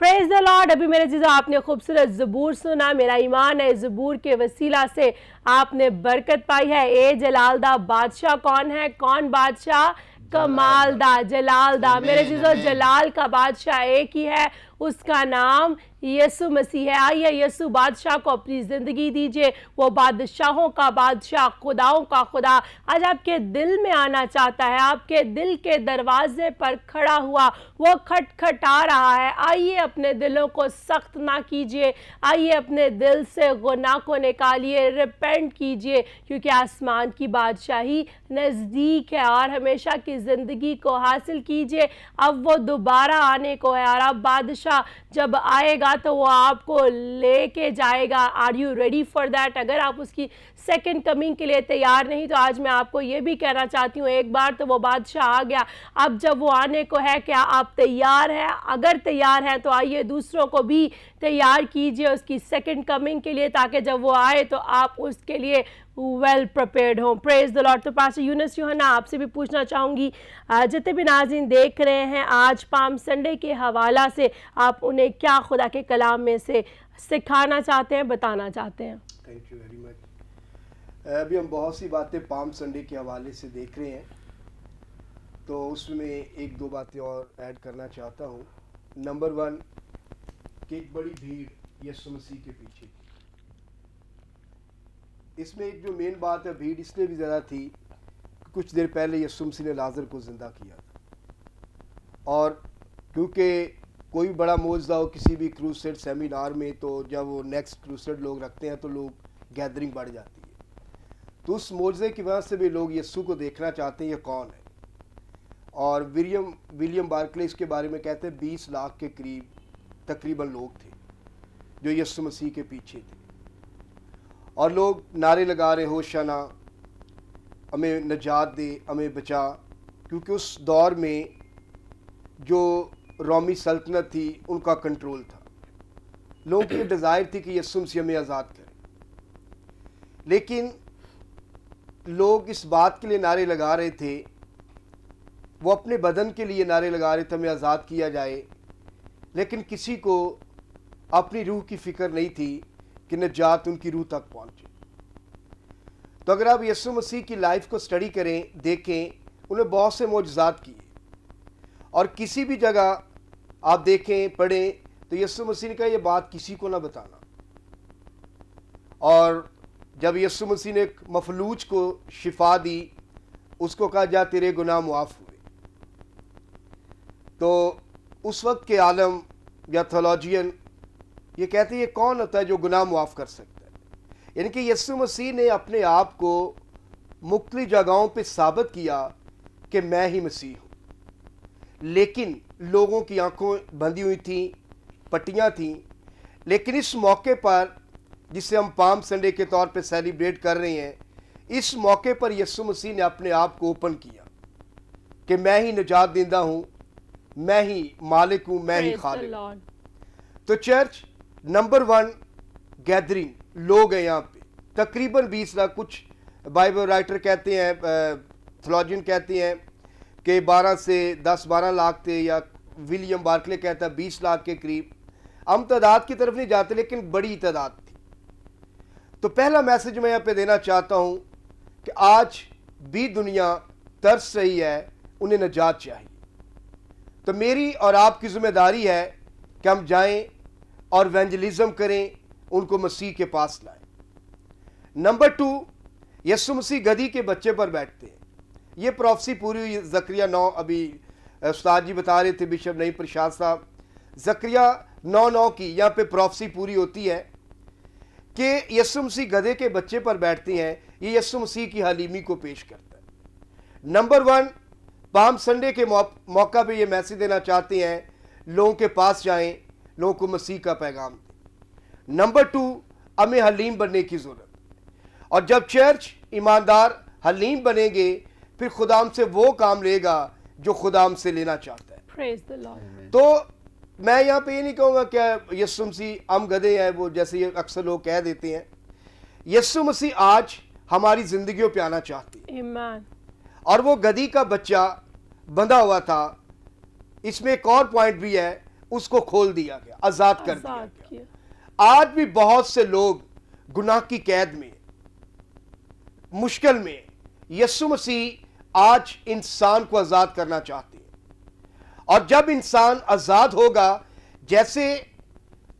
Praise the Lord. अभी मेरे चीज़ों आपने खूबसूरत ज़बूर सुना। मेरा ईमान है ज़बूर के वसीला से आपने बरकत पाई है। ए जलालदा बादशाह कौन है? कौन बादशाह? कमालदा, जलालदा। मेरे चीज़ों जलाल का बादशाह एक ही है, उसका नाम यसु मसीह है। आइए यसु बादशाह को अपनी ज़िंदगी दीजिए। वो बादशाहों का बादशाह, खुदाओं का खुदा आज आपके दिल में आना चाहता है। आपके दिल के दरवाजे पर खड़ा हुआ वो खटखटा रहा है। आइए अपने दिलों को सख्त ना कीजिए। आइए अपने दिल से गुनाह को निकालिए, रिपेंट कीजिए, क्योंकि आसमान की बादशाही नज़दीक है। और हमेशा की ज़िंदगी को हासिल कीजिए। अब वो दोबारा आने को है, और अब बादशाह जब आएगा तो वो आपको लेके जाएगा। Are you ready for that? अगर आप उसकी सेकंड कमिंग के लिए तैयार नहीं, तो आज मैं आपको ये भी कहना चाहती हूँ, एक बार तो वो बादशाह आ गया, अब जब वो आने को है, क्या आप तैयार हैं? अगर तैयार हैं तो आइए दूसरों को भी तैयार कीजिए उसकी सेकंड कमिंग के लिए, ताकि जब वो आए तो आप उसके लिए वेल प्रिपेयर्ड हो। Praise the Lord. तो पास्टर यूनुस यूहन्ना, आपसे भी पूछना चाहूँगी, जितने भी नाज़रीन देख रहे हैं आज पाम संडे के हवाला से, आप उन्हें क्या खुदा के कलाम में से सिखाना चाहते हैं, बताना चाहते हैं? Thank you very much. अभी हम बहुत सी बातें पाम संडे के हवाले से देख रहे हैं, तो उसमें एक दो बातें और ऐड करना चाहता हूँ। नंबर 1 कि एक बड़ी भीड़ यीशु मसीह के पीछे थी। इसमें एक जो मेन बात है, भीड़ इसलिए भी ज़्यादा थी कि कुछ देर पहले यीशु मसीह ने लाजर को ज़िंदा किया था, और क्योंकि कोई बड़ा मौजज़ा हो किसी भी क्रूसेड सेमिनार में, तो जब वो नेक्स्ट क्रूसेड लोग रखते हैं तो लोग गैदरिंग बढ़ जाती है। तो उस मौजज़े की वजह से भी लोग यीशु को देखना चाहते हैं, ये कौन है। और विलियम बार्कले इसके बारे में कहते हैं 20 लाख के करीब तकरीबन लोग थे जो यीशु मसीह के पीछे थे, और लोग नारे लगा रहे, होशाना, हमें नजात दे, हमें बचा, क्योंकि उस दौर में जो रोमी सल्तनत थी उनका कंट्रोल था। लोगों की डिज़ायर थी कि यीशु मसीह हमें आज़ाद करे। लेकिन लोग इस बात के लिए नारे लगा रहे थे, वो अपने बदन के लिए नारे लगा रहे थे, हमें आज़ाद किया जाए, लेकिन किसी को अपनी रूह की फ़िक्र नहीं थी कि नजात उनकी रूह तक पहुँचे। तो अगर आप यीशु मसीह की लाइफ को स्टडी करें, देखें, उन्हें बहुत से मौजज़ात किए, और किसी भी जगह आप देखें, पढ़ें, तो यीशु मसीह ने कहा ये बात किसी को ना बताना। और जब यीशु मसीह ने एक मफलूज को शिफा दी, उसको कहा जा तेरे गुनाह मुआफ़ हुए, तो उस वक्त के आलम या थोलॉजियन ये कहते हैं ये कौन होता है जो गुनाह मुआफ़ कर सकता है। यानी कि यीशु मसीह ने अपने आप को मुख्तलिफ जगहों पे साबित किया कि मैं ही मसीह हूँ, लेकिन लोगों की आंखों बंधी हुई थी, पट्टियाँ थीं। लेकिन इस मौके पर जिसे हम पाम संडे के तौर पे सेलिब्रेट कर रहे हैं, इस मौके पर यीशु मसीह ने अपने आप को ओपन किया कि मैं ही निजात देंदा हूँ, मैं ही मालिक हूँ, मैं ही खालिक। तो चर्च नंबर 1 गैदरिंग, लोग हैं यहाँ पे तकरीबन 20 लाख, कुछ बाइबल राइटर कहते हैं, थोलॉजियन कहते हैं कि 12 से 10-12 लाख थे, या विलियम बार्कले कहता है 20 लाख के करीब। हम तादाद की तरफ नहीं जाते, लेकिन बड़ी तादाद थी। तो पहला मैसेज मैं यहाँ पे देना चाहता हूँ कि आज भी दुनिया तरस रही है, उन्हें नजात चाहिए। तो मेरी और आपकी जिम्मेदारी है कि हम जाएं और एवेंजलिज्म करें, उनको मसीह के पास लाएं। नंबर 2, यीशु मसीह गधी के बच्चे पर बैठते हैं। ये प्रोफेसी पूरी हुई ज़करिया 9, अभी उस्ताद जी बता रहे थे, बिशप नहीं प्रसाद साहब, ज़करिया 9:9 की यहाँ पे प्रोफेसी पूरी होती है कि यीशु मसीह गधे के बच्चे पर बैठते हैं। ये यीशु मसीह की हलीमी को पेश करता है। नंबर 1, पाम संडे के मौका पे ये मैसेज देना चाहते हैं, लोगों के पास जाएं, लोगों को मसीह का पैगाम दें। नंबर 2, हमें हलीम बनने की ज़रूरत है, और जब चर्च ईमानदार हलीम बनेंगे, फिर खुदा हमसे वो काम लेगा जो खुदा हमसे लेना चाहता है। Praise the Lord. तो मैं यहाँ पे ये नहीं कहूँगा कि यीशु मसीह हम गधे हैं, वो जैसे ये अक्सर लोग कह देते हैं। यीशु मसीह आज हमारी ज़िंदगियों पे आना चाहती है, Amen. और वो गधी का बच्चा बंधा हुआ था। इसमें एक और पॉइंट भी है, उसको खोल दिया गया, आजाद कर दिया आजाद गया। किया। आज भी बहुत से लोग गुनाह की कैद में, मुश्किल में, यीशु मसीह आज इंसान को आजाद करना चाहते हैं। और जब इंसान आजाद होगा, जैसे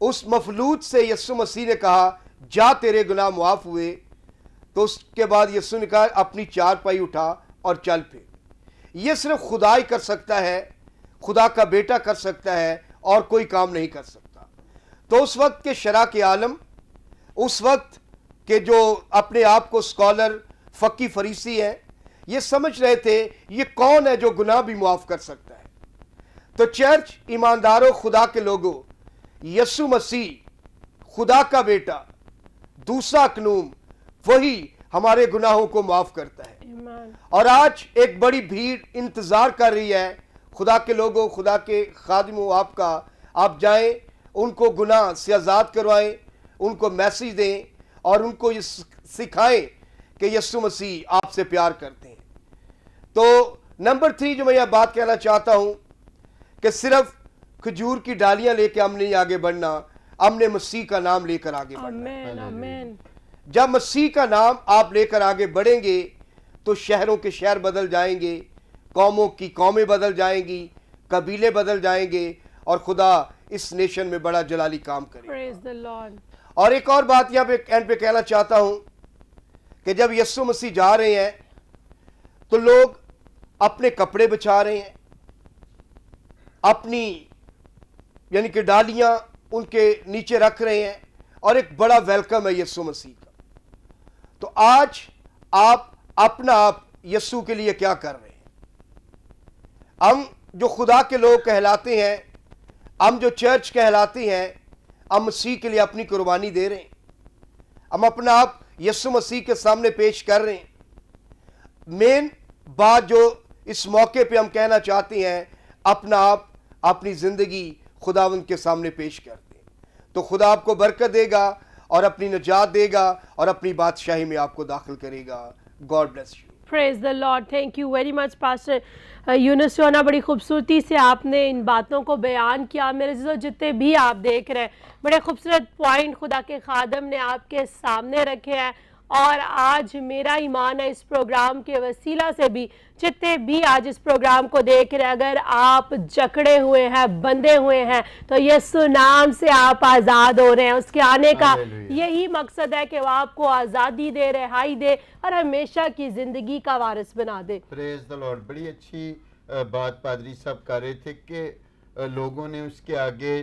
उस मफलूज से यीशु मसीह ने कहा जा तेरे गुनाह मुआफ हुए, तो उसके बाद यीशु ने कहा अपनी चारपाई उठा और चल फिर। यह सिर्फ खुदा ही कर सकता है, खुदा का बेटा कर सकता है, और कोई काम नहीं कर सकता। तो उस वक्त के शरा के आलम, उस वक्त के जो अपने आप को स्कॉलर, फकी, फरीसी हैं, ये समझ रहे थे ये कौन है जो गुनाह भी मुआफ कर सकता है। तो चर्च, ईमानदारों, खुदा के लोगों, यीशु मसीह खुदा का बेटा, दूसरा कानून, वही हमारे गुनाहों को माफ करता है। Amen. और आज एक बड़ी भीड़ इंतजार कर रही है। खुदा के लोगों, खुदा के खादिमों, आप जाएं, उनको गुनाह से आज़ाद करवाएं, उनको मैसेज दें और उनको ये सिखाएं कि यीशु मसीह आपसे प्यार करते हैं। तो नंबर 3 जो मैं यह बात कहना चाहता हूं कि सिर्फ खजूर की डालियां लेके हम नहीं आगे बढ़ना, हमने मसीह का नाम लेकर आगे बढ़ना है। आमेन, आमेन। जब मसीह का नाम आप लेकर आगे बढ़ेंगे तो शहरों के शहर बदल जाएंगे, कौमों की कौमें बदल जाएंगी, कबीले बदल जाएंगे, और खुदा इस नेशन में बड़ा जलाली काम करेगा। Praise the Lord. और एक और बात यहाँ पे एंड पे कहना चाहता हूं कि जब यीशु मसीह जा रहे हैं तो लोग अपने कपड़े बिछा रहे हैं, अपनी यानी कि डालियां उनके नीचे रख रहे हैं, और एक बड़ा वेलकम है यीशु मसीह का। तो आज आप अपना आप यीशु के लिए क्या कर रहे हैं? हम जो खुदा के लोग कहलाते हैं, हम जो चर्च कहलाते हैं, हम मसीह के लिए अपनी कुर्बानी दे रहे हैं, हम अपना आप यीशु मसीह के सामने पेश कर रहे हैं। मेन बात जो इस मौके पे हम कहना चाहते हैं, अपना आप, अपनी जिंदगी खुदावंद के सामने पेश कर दें, तो खुदा आपको बरकत देगा और अपनी निजात देगा और अपनी बादशाही में आपको दाखिल करेगा। God bless you. Praise the Lord. Thank you very much pastor Yunus योना, बड़ी खूबसूरती से आपने इन बातों को बयान किया। मेरे जो जितने भी आप देख रहे हैं, बड़े खूबसूरत पॉइंट खुदा के खादम ने आपके सामने रखे हैं। और आज मेरा ईमान है इस प्रोग्राम के वसीला से भी जितने भी आज इस प्रोग्राम को देख रहे हैं, अगर आप जकड़े हुए हैं, बंधे हुए हैं, तो यीशु नाम से आप आज़ाद हो रहे हैं। उसके आने का यही मकसद है कि वो आपको आज़ादी दे, रिहाई दे और हमेशा की ज़िंदगी का वारिस बना दे। Praise the Lord. बड़ी अच्छी बात पादरी साहब कर रहे थे कि लोगों ने उसके आगे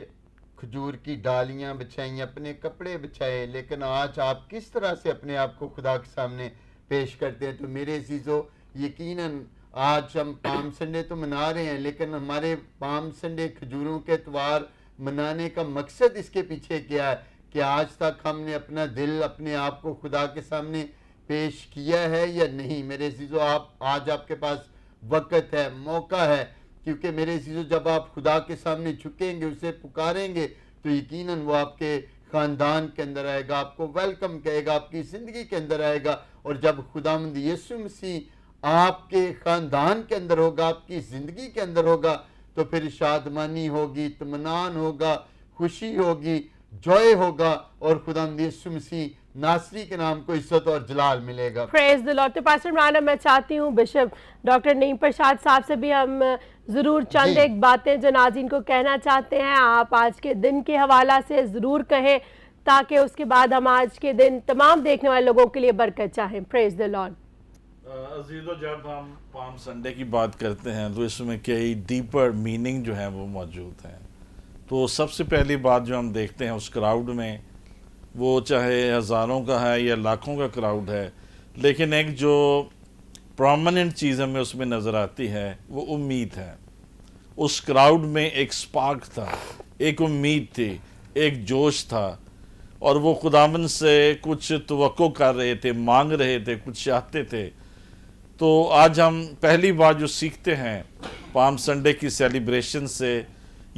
खजूर की डालियां बिछाई, अपने कपड़े बिछाए, लेकिन आज आप किस तरह से अपने आप को खुदा के सामने पेश करते हैं। तो मेरे अजीज़ों, यकीनन आज हम पाम संडे तो मना रहे हैं, लेकिन हमारे पाम संडे खजूरों के त्योहार मनाने का मकसद इसके पीछे क्या है कि आज तक हमने अपना दिल, अपने आप को खुदा के सामने पेश किया है या नहीं। मेरे अजीज़ों, आज आपके पास वक़्त है, मौका है, क्योंकि मेरे अजीज़ों जब आप खुदा के सामने झुकेंगे, उसे पुकारेंगे, तो यकीनन वो आपके ख़ानदान के अंदर आएगा, आपको वेलकम कहेगा, आपकी ज़िंदगी के अंदर आएगा। और जब खुदावंद यीशु मसीह आपके ख़ानदान के अंदर होगा, आपकी ज़िंदगी के अंदर होगा, तो फिर शादमानी होगी, इत्मीनान होगा, खुशी होगी, जॉय होगा, और खुदावंद यीशु मसीह नासरी के नाम को इज्जत और जलाल मिलेगा। Praise the Lord. तो पास्टर इमरान, मैं चाहती हूँ बिशप डॉक्टर नईम प्रसाद साहब से भी हम ज़रूर चंद एक बातें जो नाज़रीन को कहना चाहते हैं, आप आज के दिन के हवाला से ज़रूर कहें, ताकि उसके बाद हम आज के दिन तमाम देखने वाले लोगों के लिए बरकत चाहें। Praise the Lord. अजीज़ों, जब हम पाम संडे की बात करते हैं तो इसमें कई डीपर मीनिंग जो है वो मौजूद हैं। तो सबसे पहली बात जो हम देखते हैं उस क्राउड में, वो चाहे हज़ारों का है या लाखों का क्राउड है, लेकिन एक जो प्रोमिनेंट चीज़ हमें उसमें नज़र आती है वो उम्मीद है। उस क्राउड में एक स्पार्क था, एक उम्मीद थी, एक जोश था, और वो खुदावन से कुछ तवक्को कर रहे थे, मांग रहे थे, कुछ चाहते थे। तो आज हम पहली बार जो सीखते हैं पाम संडे की सेलिब्रेशन से,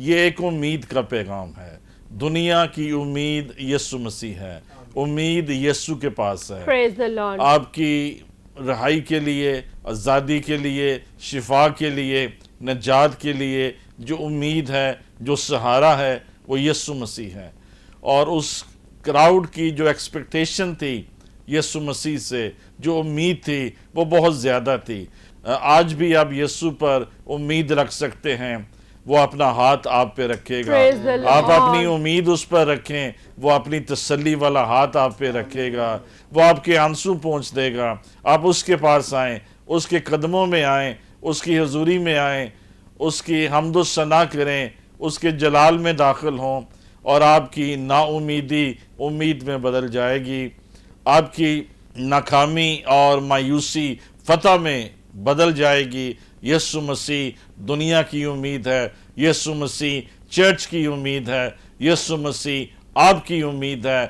ये एक उम्मीद का पैगाम है। दुनिया की उम्मीद यीशु मसीह है, उम्मीद यीशु के पास है। Praise the Lord. आपकी रहाई के लिए, आज़ादी के लिए, शिफा के लिए, नजात के लिए जो उम्मीद है جو سہارا ہے وہ یسوع مسیح ہے، اور اس کراؤڈ کی جو ایکسپیکٹیشن تھی یسوع مسیح سے، جو امید تھی وہ بہت زیادہ تھی۔ آج بھی آپ یسوع پر امید رکھ سکتے ہیں، وہ اپنا ہاتھ آپ پہ رکھے گا۔ Praise the Lord. آپ اپنی امید اس پر رکھیں، وہ اپنی تسلی والا ہاتھ آپ پہ رکھے گا، وہ آپ کے آنسو پہنچ دے گا۔ آپ اس کے پاس آئیں، اس کے قدموں میں آئیں، اس کی حضوری میں آئیں، اس کی حمد و ثنا کریں، اس کے جلال میں داخل ہوں، اور آپ کی نا امیدی امید میں بدل جائے گی، آپ کی ناکامی اور مایوسی فتح میں بدل جائے گی۔ یسوع مسیح دنیا کی امید ہے، یسوع مسیح چرچ کی امید ہے، یسوع مسیح آپ کی امید ہے۔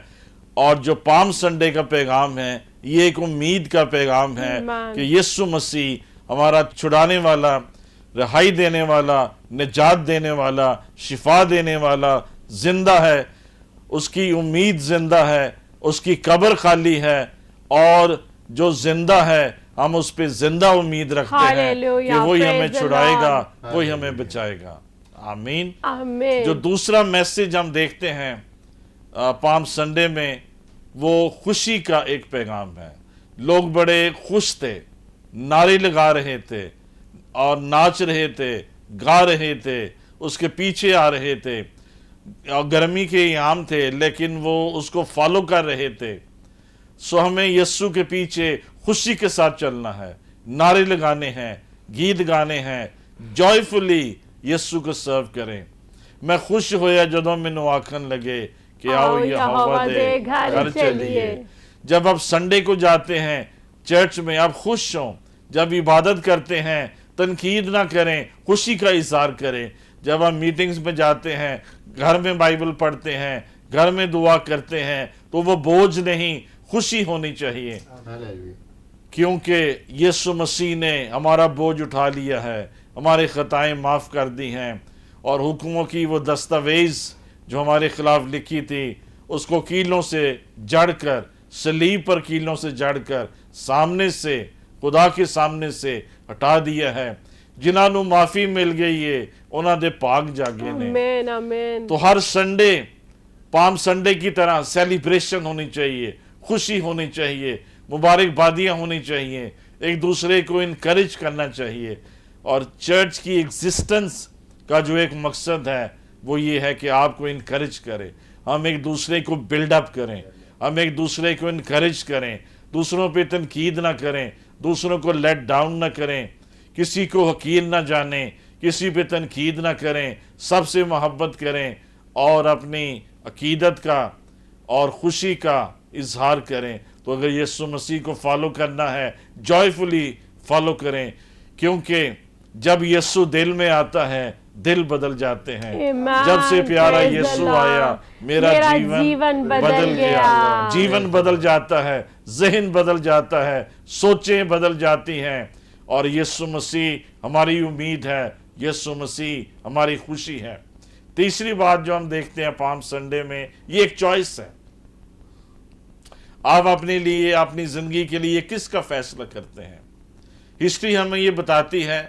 اور جو پام سنڈے کا پیغام ہے یہ ایک امید کا پیغام ہے Amen. کہ یسوع مسیح ہمارا چھڑانے والا، رہائی دینے والا، نجات دینے والا، شفا دینے والا زندہ ہے، اس کی امید زندہ ہے، اس کی قبر خالی ہے، اور جو زندہ ہے ہم اس پہ زندہ امید رکھتے ہیں کہ Hallelujah. وہی Praise ہمیں the چھڑائے گا، Lord. وہی ہمیں بچائے گا۔ آمین۔ آمین۔ جو دوسرا میسج ہم دیکھتے ہیں پام سنڈے میں، وہ خوشی کا ایک پیغام ہے۔ لوگ بڑے خوش تھے، نعرے لگا رہے تھے اور ناچ رہے تھے، گا رہے تھے، اس کے پیچھے آ رہے تھے، اور گرمی کے ایام تھے لیکن وہ اس کو فالو کر رہے تھے۔ سو ہمیں یسوع کے پیچھے خوشی کے ساتھ چلنا ہے، نعرے لگانے ہیں، گیت گانے ہیں، جوائفلی یسوع کو سرو کریں۔ میں خوش ہویا جدوں مینوں آکھن لگے کہ آؤ یہوہ دے گھر چلیے۔ جب آپ سنڈے کو جاتے ہیں چرچ میں، آپ خوش ہوں، جب عبادت کرتے ہیں تنقید نہ کریں، خوشی کا اظہار کریں۔ جب آپ میٹنگز میں جاتے ہیں، گھر میں بائبل پڑھتے ہیں، گھر میں دعا کرتے ہیں، تو وہ بوجھ نہیں، خوشی ہونی چاہیے، کیونکہ یسوع مسیح نے ہمارا بوجھ اٹھا لیا ہے، ہمارے خطائیں معاف کر دی ہیں، اور حکموں کی وہ دستاویز جو ہمارے خلاف لکھی تھی اس کو کیلوں سے جڑ کر، صلیب پر کیلوں سے جڑ کر سامنے سے، خدا کے سامنے سے ہٹا دیا ہے۔ جنہاں نوں معافی مل گئی ہے انہاں دے پاک جاگے نے۔ آمین آمین۔ تو ہر سنڈے پام سنڈے کی طرح سیلیبریشن ہونی چاہیے، خوشی ہونی چاہیے، مبارکبادیاں ہونی چاہیے، ایک دوسرے کو انکریج کرنا چاہیے۔ اور چرچ کی ایگزسٹنس کا جو ایک مقصد ہے وہ یہ ہے کہ آپ کو انکریج کرے، ہم ایک دوسرے کو بلڈ اپ کریں، ہم ایک دوسرے کو انکریج کریں، دوسروں پہ تنقید نہ کریں، دوسروں کو لیٹ ڈاؤن نہ کریں، کسی کو حقیر نہ جانیں، کسی پہ تنقید نہ کریں، سب سے محبت کریں، اور اپنی عقیدت کا اور خوشی کا اظہار کریں۔ تو اگر یسوع مسیح کو فالو کرنا ہے جوائفلی فالو کریں، کیونکہ جب یسوع دل میں آتا ہے دل بدل جاتے ہیں۔ Amen. جب سے پیارا Praise the یسوع Lord. آیا میرا جیون بدل گیا، جیون بدل جاتا ہے، ذہن بدل جاتا ہے، سوچیں بدل جاتی ہیں، اور یسوع مسیح ہماری امید ہے، یسوع مسیح ہماری خوشی ہے۔ تیسری بات جو ہم دیکھتے ہیں پام سنڈے میں، یہ ایک چوائس ہے۔ آپ اپنے لیے، اپنی زندگی کے لیے کس کا فیصلہ کرتے ہیں؟ ہسٹری ہمیں یہ بتاتی ہے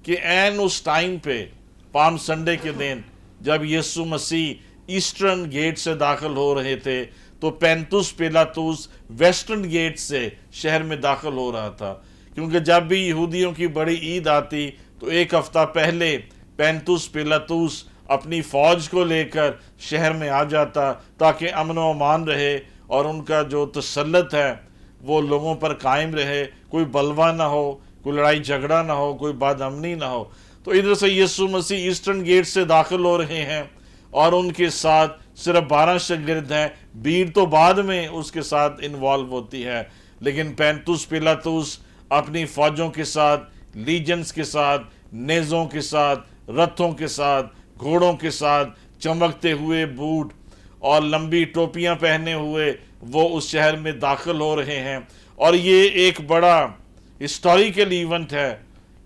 کہ عین اس ٹائم پہ پام سنڈے کے دن جب یسوع مسیح ایسٹرن گیٹ سے داخل ہو رہے تھے تو پینتوس پیلاطوس ویسٹرن گیٹ سے شہر میں داخل ہو رہا تھا، کیونکہ جب بھی یہودیوں کی بڑی عید آتی تو ایک ہفتہ پہلے پینتوس پیلاطوس اپنی فوج کو لے کر شہر میں آ جاتا تاکہ امن و امان رہے، اور ان کا جو تسلط ہے وہ لوگوں پر قائم رہے، کوئی بلوا نہ ہو، کوئی لڑائی جھگڑا نہ ہو، کوئی بد امنی نہ ہو۔ تو ادھر سے یسوع مسیح ایسٹرن گیٹ سے داخل ہو رہے ہیں، اور ان کے ساتھ صرف 12 شاگرد ہیں، بھیڑ تو بعد میں اس کے ساتھ انوالو ہوتی ہے، لیکن پینتوس پیلاطوس اپنی فوجوں کے ساتھ، لیجنز کے ساتھ، نیزوں کے ساتھ، رتھوں کے ساتھ، گھوڑوں کے ساتھ، چمکتے ہوئے بوٹ اور لمبی ٹوپیاں پہنے ہوئے وہ اس شہر میں داخل ہو رہے ہیں۔ اور یہ ایک بڑا ہسٹوریکل ایونٹ ہے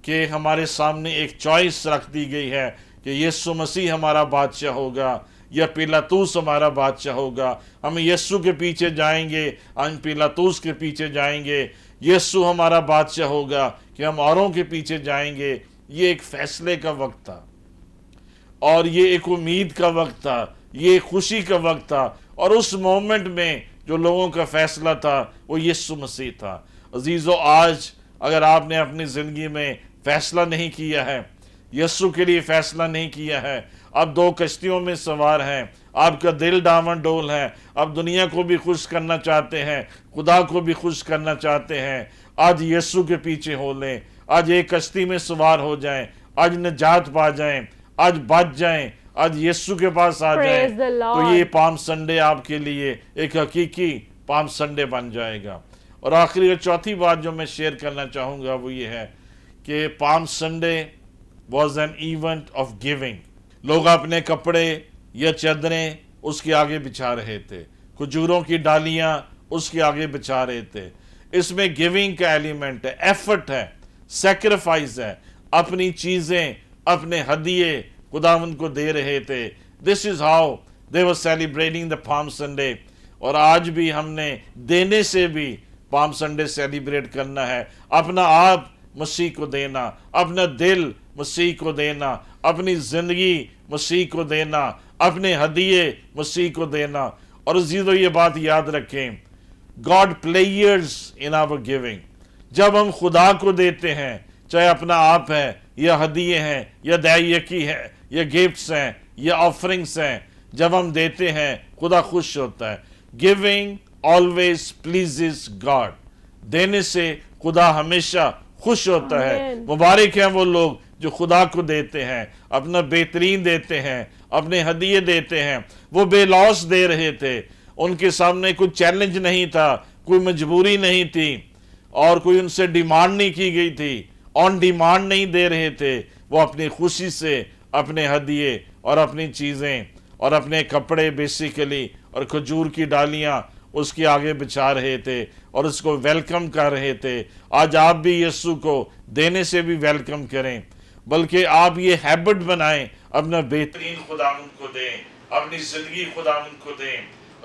کہ ہمارے سامنے ایک چوائس رکھ دی گئی ہے کہ یسوع مسیح ہمارا بادشاہ ہوگا یا پیلاطوس ہمارا بادشاہ ہوگا۔ ہم یسوع کے پیچھے جائیں گے، ہم پیلاطوس کے پیچھے جائیں گے، یسوع ہمارا بادشاہ ہوگا کہ ہم اوروں کے پیچھے جائیں گے۔ یہ ایک فیصلے کا وقت تھا، اور یہ ایک امید کا وقت تھا, یہ خوشی کا وقت تھا, اور اس مومنٹ میں جو لوگوں کا فیصلہ تھا وہ یسوع مسیح تھا. عزیزو, آج اگر آپ نے اپنی زندگی میں فیصلہ نہیں کیا ہے, یسوع کے لیے فیصلہ نہیں کیا ہے, آپ دو کشتیوں میں سوار ہیں, آپ کا دل ڈاون ڈول ہے, آپ دنیا کو بھی خوش کرنا چاہتے ہیں, خدا کو بھی خوش کرنا چاہتے ہیں, آج یسوع کے پیچھے ہو لیں, آج ایک کشتی میں سوار ہو جائیں, آج نجات پا جائیں, آج بچ جائیں, آج یسوع کے پاس آ جائیں. Praise the Lord. تو یہ پام سنڈے آپ کے لیے ایک حقیقی پام سنڈے بن جائے گا. اور آخری اور چوتھی بات جو میں شیئر کرنا چاہوں گا وہ یہ ہے کہ palm Sunday was an event of giving. لوگ اپنے کپڑے یا چادریں اس کے آگے بچھا رہے تھے, کھجوروں کی ڈالیاں اس کے آگے بچھا رہے تھے. اس میں گیونگ کا ایلیمنٹ ہے, ایفرٹ ہے, سیکریفائس ہے, اپنی چیزیں, اپنے ہدیے خداوند کو دے رہے تھے. This is how they were celebrating the Palm Sunday. اور آج بھی ہم نے دینے سے بھی پام سنڈے سیلیبریٹ کرنا ہے. اپنا آپ مسیح کو دینا, اپنا دل مسیح کو دینا, اپنی زندگی مسیح کو دینا, اپنے ہدیے مسیح کو دینا. اور عزیزو, یہ بات یاد رکھیں, God players in our giving. جب ہم خدا کو دیتے ہیں, چاہے اپنا آپ ہے یا ہدیے ہیں یا دعائیکی ہے یا گفٹس ہیں یا آفرنگس ہیں, جب ہم دیتے ہیں خدا خوش ہوتا ہے. Giving always pleases God. دینے سے خدا ہمیشہ خوش ہوتا ہے. Amen. مبارک ہیں وہ لوگ جو خدا کو دیتے ہیں, اپنا بہترین دیتے ہیں, اپنے ہدیے دیتے ہیں. وہ بے لوث دے رہے تھے, ان کے سامنے کوئی چیلنج نہیں تھا, کوئی مجبوری نہیں تھی, اور کوئی ان سے ڈیمانڈ نہیں کی گئی تھی, آن ڈیمانڈ نہیں دے رہے تھے. وہ اپنی خوشی سے اپنے ہدیے اور اپنی چیزیں اور اپنے کپڑے بیسیکلی اور کھجور کی ڈالیاں اس کے آگے بچھا رہے تھے اور اس کو ویلکم کر رہے تھے. آج آپ بھی یسوع کو دینے سے بھی ویلکم کریں, بلکہ آپ یہ ہیبٹ بنائیں, اپنا بہترین خداوند کو دیں, اپنی زندگی خداوند کو دیں.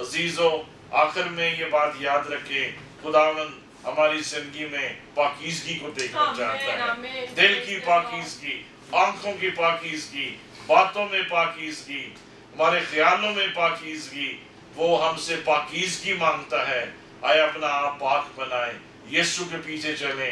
عزیزو, آخر میں یہ بات یاد رکھیں, خداوند ہماری زندگی میں پاکیزگی کو دیکھنا چاہتا ہے. دل کی پاکیزگی, آنکھوں کی پاکیزگی, باتوں میں پاکیزگی, ہمارے خیالوں میں پاکیزگی. وہ ہم سے پاکیزگی مانگتا ہے. آئے اپنا آپ پاک بنائیں, یسوع کے پیچھے چلیں,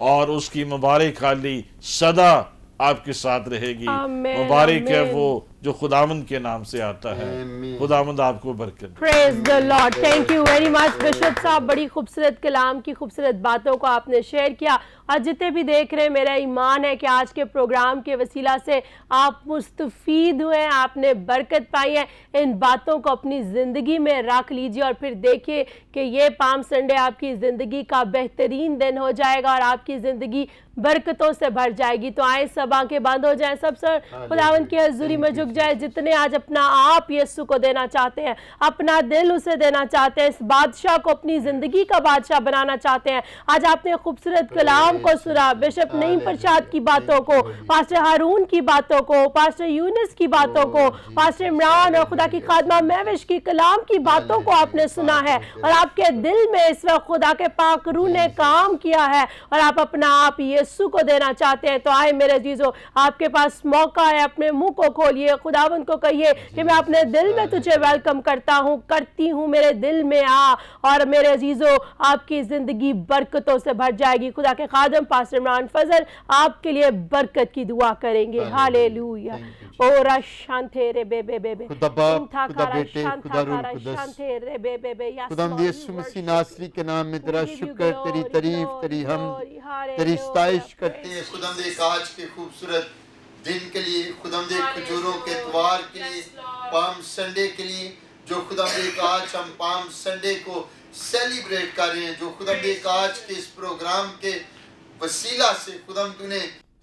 اور اس کی مبارک حالی سدا آپ کے ساتھ رہے گی. آمین, مبارک ہے آمین. وہ جو خداوند کے نام سے آتا ہے. آمین. خداوند آپ کو برکت دے. Praise the Lord. Thank you very much bishop صاحب, بڑی خوبصورت کلام کی خوبصورت باتوں کو آپ نے شیئر کیا. آج جتنے بھی دیکھ رہے ہیں, میرا ایمان ہے کہ آج کے پروگرام کے وسیلہ سے آپ مستفید ہوئے ہیں, آپ نے برکت پائی ہے. ان باتوں کو اپنی زندگی میں رکھ لیجئے اور پھر دیکھیے کہ یہ پام سنڈے آپ کی زندگی کا بہترین دن ہو جائے گا اور آپ کی زندگی برکتوں سے بھر جائے گی. تو آئیں سب آنکھیں بند ہو جائیں, سب سر خداوند کی حضوری میں جھک جائے. جتنے آج اپنا آپ یسوع کو دینا چاہتے ہیں, اپنا دل اسے دینا چاہتے ہیں, اس بادشاہ کو اپنی زندگی کا بادشاہ بنانا چاہتے ہیں. آج آپ نے خوبصورت کلام کو سنا, بشپ نعیم پرشاد کی باتوں کو, پاسٹر ہارون کی باتوں کو, پاسٹر یونس کی باتوں کو, پاسٹر عمران اور خدا کی خادمہ مہوش کی کلام کی باتوں کو آپ نے سنا ہے, اور آپ کے دل میں اس وقت خدا کے پاک روح نے کام کیا ہے اور آپ اپنا آپ یسوع کو دینا چاہتے ہیں. تو آئے میرے عزیزو, آپ کے پاس موقع ہے, اپنے منہ کو کھولیے, خداوند کو کہیے کہ میں اپنے دل میں تجھے ویلکم کرتا ہوں, کرتی ہوں, میرے دل میں آ. اور میرے عزیزو, آپ کی زندگی برکتوں سے بھر جائے گی. خدا کے خادم پاسٹر عمران فضل آپ کے لیے برکت کی دعا کریں گے. ہالےلویا. او را شانتے رے بے بے بے بے, خدا باپ, خدا بیٹے, خدا روح القدس. شانتے رے بے بے بے. خداوند یسوع مسیح ناصری کے نام میں تیرا شکر, تیری تعریف, تیری حمد, تیری ستائش کرتے ہیں. خداوند ایک آج کے خوبصورت دن کے لیے, خداوند ایک کھجوروں کے اتوار کے لیے, پام سنڈے کے لیے, جو خداوند ایک آج ہم پام سنڈے کو سیلیبریٹ کر رہے ہیں, جو خداوند ایک آج کے اس پروگرام کے وسیلہ سے خداوند تو نے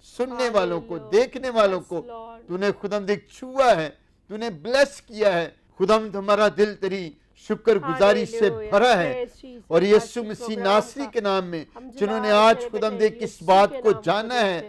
سننے والوں کو, دیکھنے والوں کو تو نے خداوند ایک چھوا ہے, تو نے بلیس کیا ہے. خداوند ہمارا دل تیری شکر گزاری سے بھرا ہے, اور یسوع مسیح ناصری کے نام میں جنہوں نے آج خداوند ایک اس بات کو جانا ہے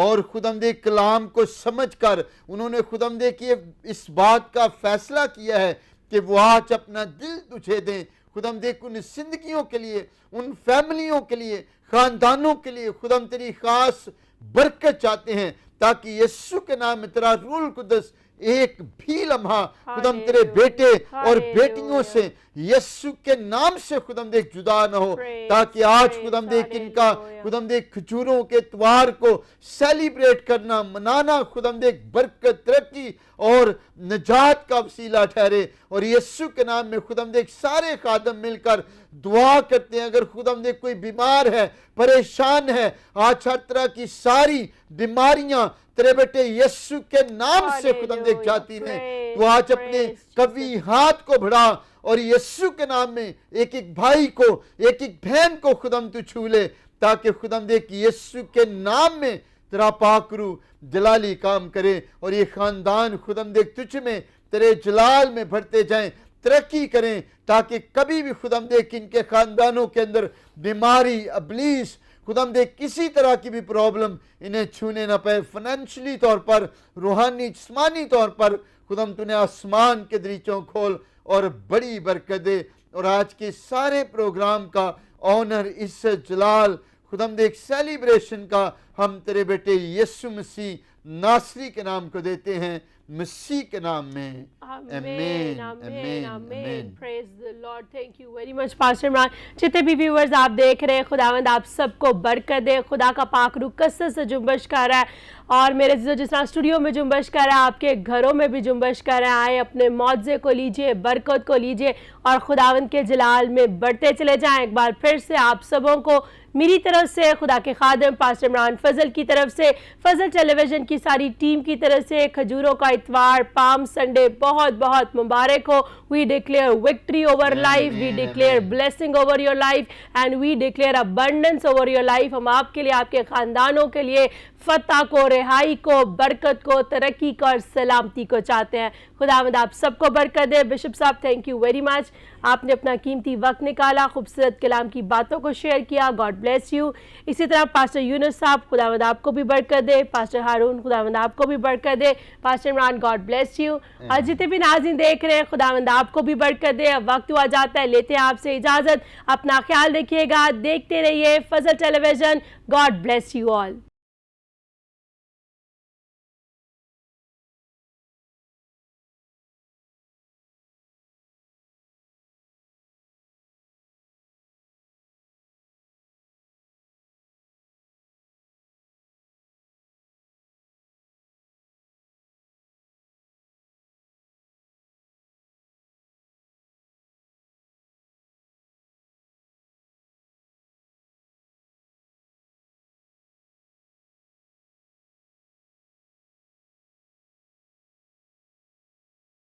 اور خداوند ایک کلام کو سمجھ کر انہوں نے خداوند ایک اس بات کا فیصلہ کیا ہے کہ وہ آج اپنا دل تجھے دیں. خداوند ایک ان زندگیوں کے لیے, ان فیملیوں کے لیے, خاندانوں کے لیے خداوند تیری خاص برکت چاہتے ہیں, تاکہ یسوع کے نام میں تیرا روح القدس ایک بھی لمحہ خدم تیرے بیٹے اور بیٹیوں سے یسو کے نام سے خدم دیکھ جدا نہ ہو, تاکہ آج خدم دیکھ ان کا خدم دیکھ کھجوروں کے اتوار کو سیلیبریٹ کرنا, منانا خدم دیکھ برکت, ترقی اور نجات کا وسیلہ ٹھہرے. اور یسو کے نام میں خدم دیکھ سارے خادم مل کر دعا کرتے ہیں, اگر خدم دیکھ کوئی بیمار ہے, پریشان ہے, آج ہر طرح کی ساری بیماریاں تیرے بیٹے یسو کے نام سے خدم دیکھ جاتی ہیں. تو آج اپنے قوی ہاتھ کو بڑھا اور یسو کے نام میں ایک ایک بھائی کو, ایک ایک بہن کو خدم تو چھو لے, تاکہ خدم دیکھ یسو کے نام میں تیرا پاک روح جلالی کام کرے اور یہ خاندان خدم دیکھ تجھ میں تیرے جلال میں بڑھتے جائیں, ترقی کریں, تاکہ کبھی بھی خدم دیکھ ان کے خاندانوں کے اندر بیماری, ابلیس خدم دیکھ کسی طرح کی بھی پرابلم انہیں چھونے نہ پائے. فنانشلی طور پر, روحانی جسمانی طور پر خدم تو نے آسمان کے دریچوں کھول اور بڑی برکت دے. اور آج کے سارے پروگرام کا آنر, عزت, جلال خدم دیکھ سیلیبریشن کا ہم تیرے بیٹے یسوع مسیح ناصری کے نام کو دیتے ہیں, مسیح کے نام میں. آمین آمین آمین. Praise the Lord. Thank you very much pastor Imran. جتنے بھی ویورز آپ دیکھ رہے ہیں, خداوند آپ سب کو برکت دے. خدا کا پاک روح کثرت سے جنبش کر رہا ہے, اور میرے عزیزو جس طرح اسٹوڈیو میں جنبش کر رہا ہے, آپ کے گھروں میں بھی جنبش کر رہا ہے. آئے اپنے معجزے کو لیجئے, برکت کو لیجئے اور خداوند کے جلال میں بڑھتے چلے جائیں. ایک بار پھر سے آپ سبوں کو میری طرف سے, خدا کے خادم پاسٹر عمران فضل کی طرف سے, فضل ٹیلی ویژن کی ساری ٹیم کی طرف سے کھجوروں کا اتوار, پام سنڈے بہت بہت مبارک ہو. We declare victory over life, we declare blessing over your life, and we declare abundance over your life. ہم آپ کے لیے, آپ کے خاندانوں کے لیے فتح کو, رہائی کو, برکت کو, ترقی کو اور سلامتی کو چاہتے ہیں. خداوند آپ سب کو برکت دے. بشپ صاحب تھینک یو ویری مچ, آپ نے اپنا قیمتی وقت نکالا, خوبصورت کلام کی باتوں کو شیئر کیا. God bless you. اسی طرح پاسٹر یونس صاحب, خداوند آپ کو بھی برکت دے. پاسٹر ہارون, خداوند آپ کو بھی برکت دے. Pastor Imran, God bless you. اور جتنے بھی ناظرین دیکھ رہے ہیں, خداوند آپ کو بھی برکت دے. اب وقت ہوا جاتا ہے, لیتے ہیں آپ سے اجازت. اپنا خیال رکھیے گا, دیکھتے رہیے Fazal television. God bless you all.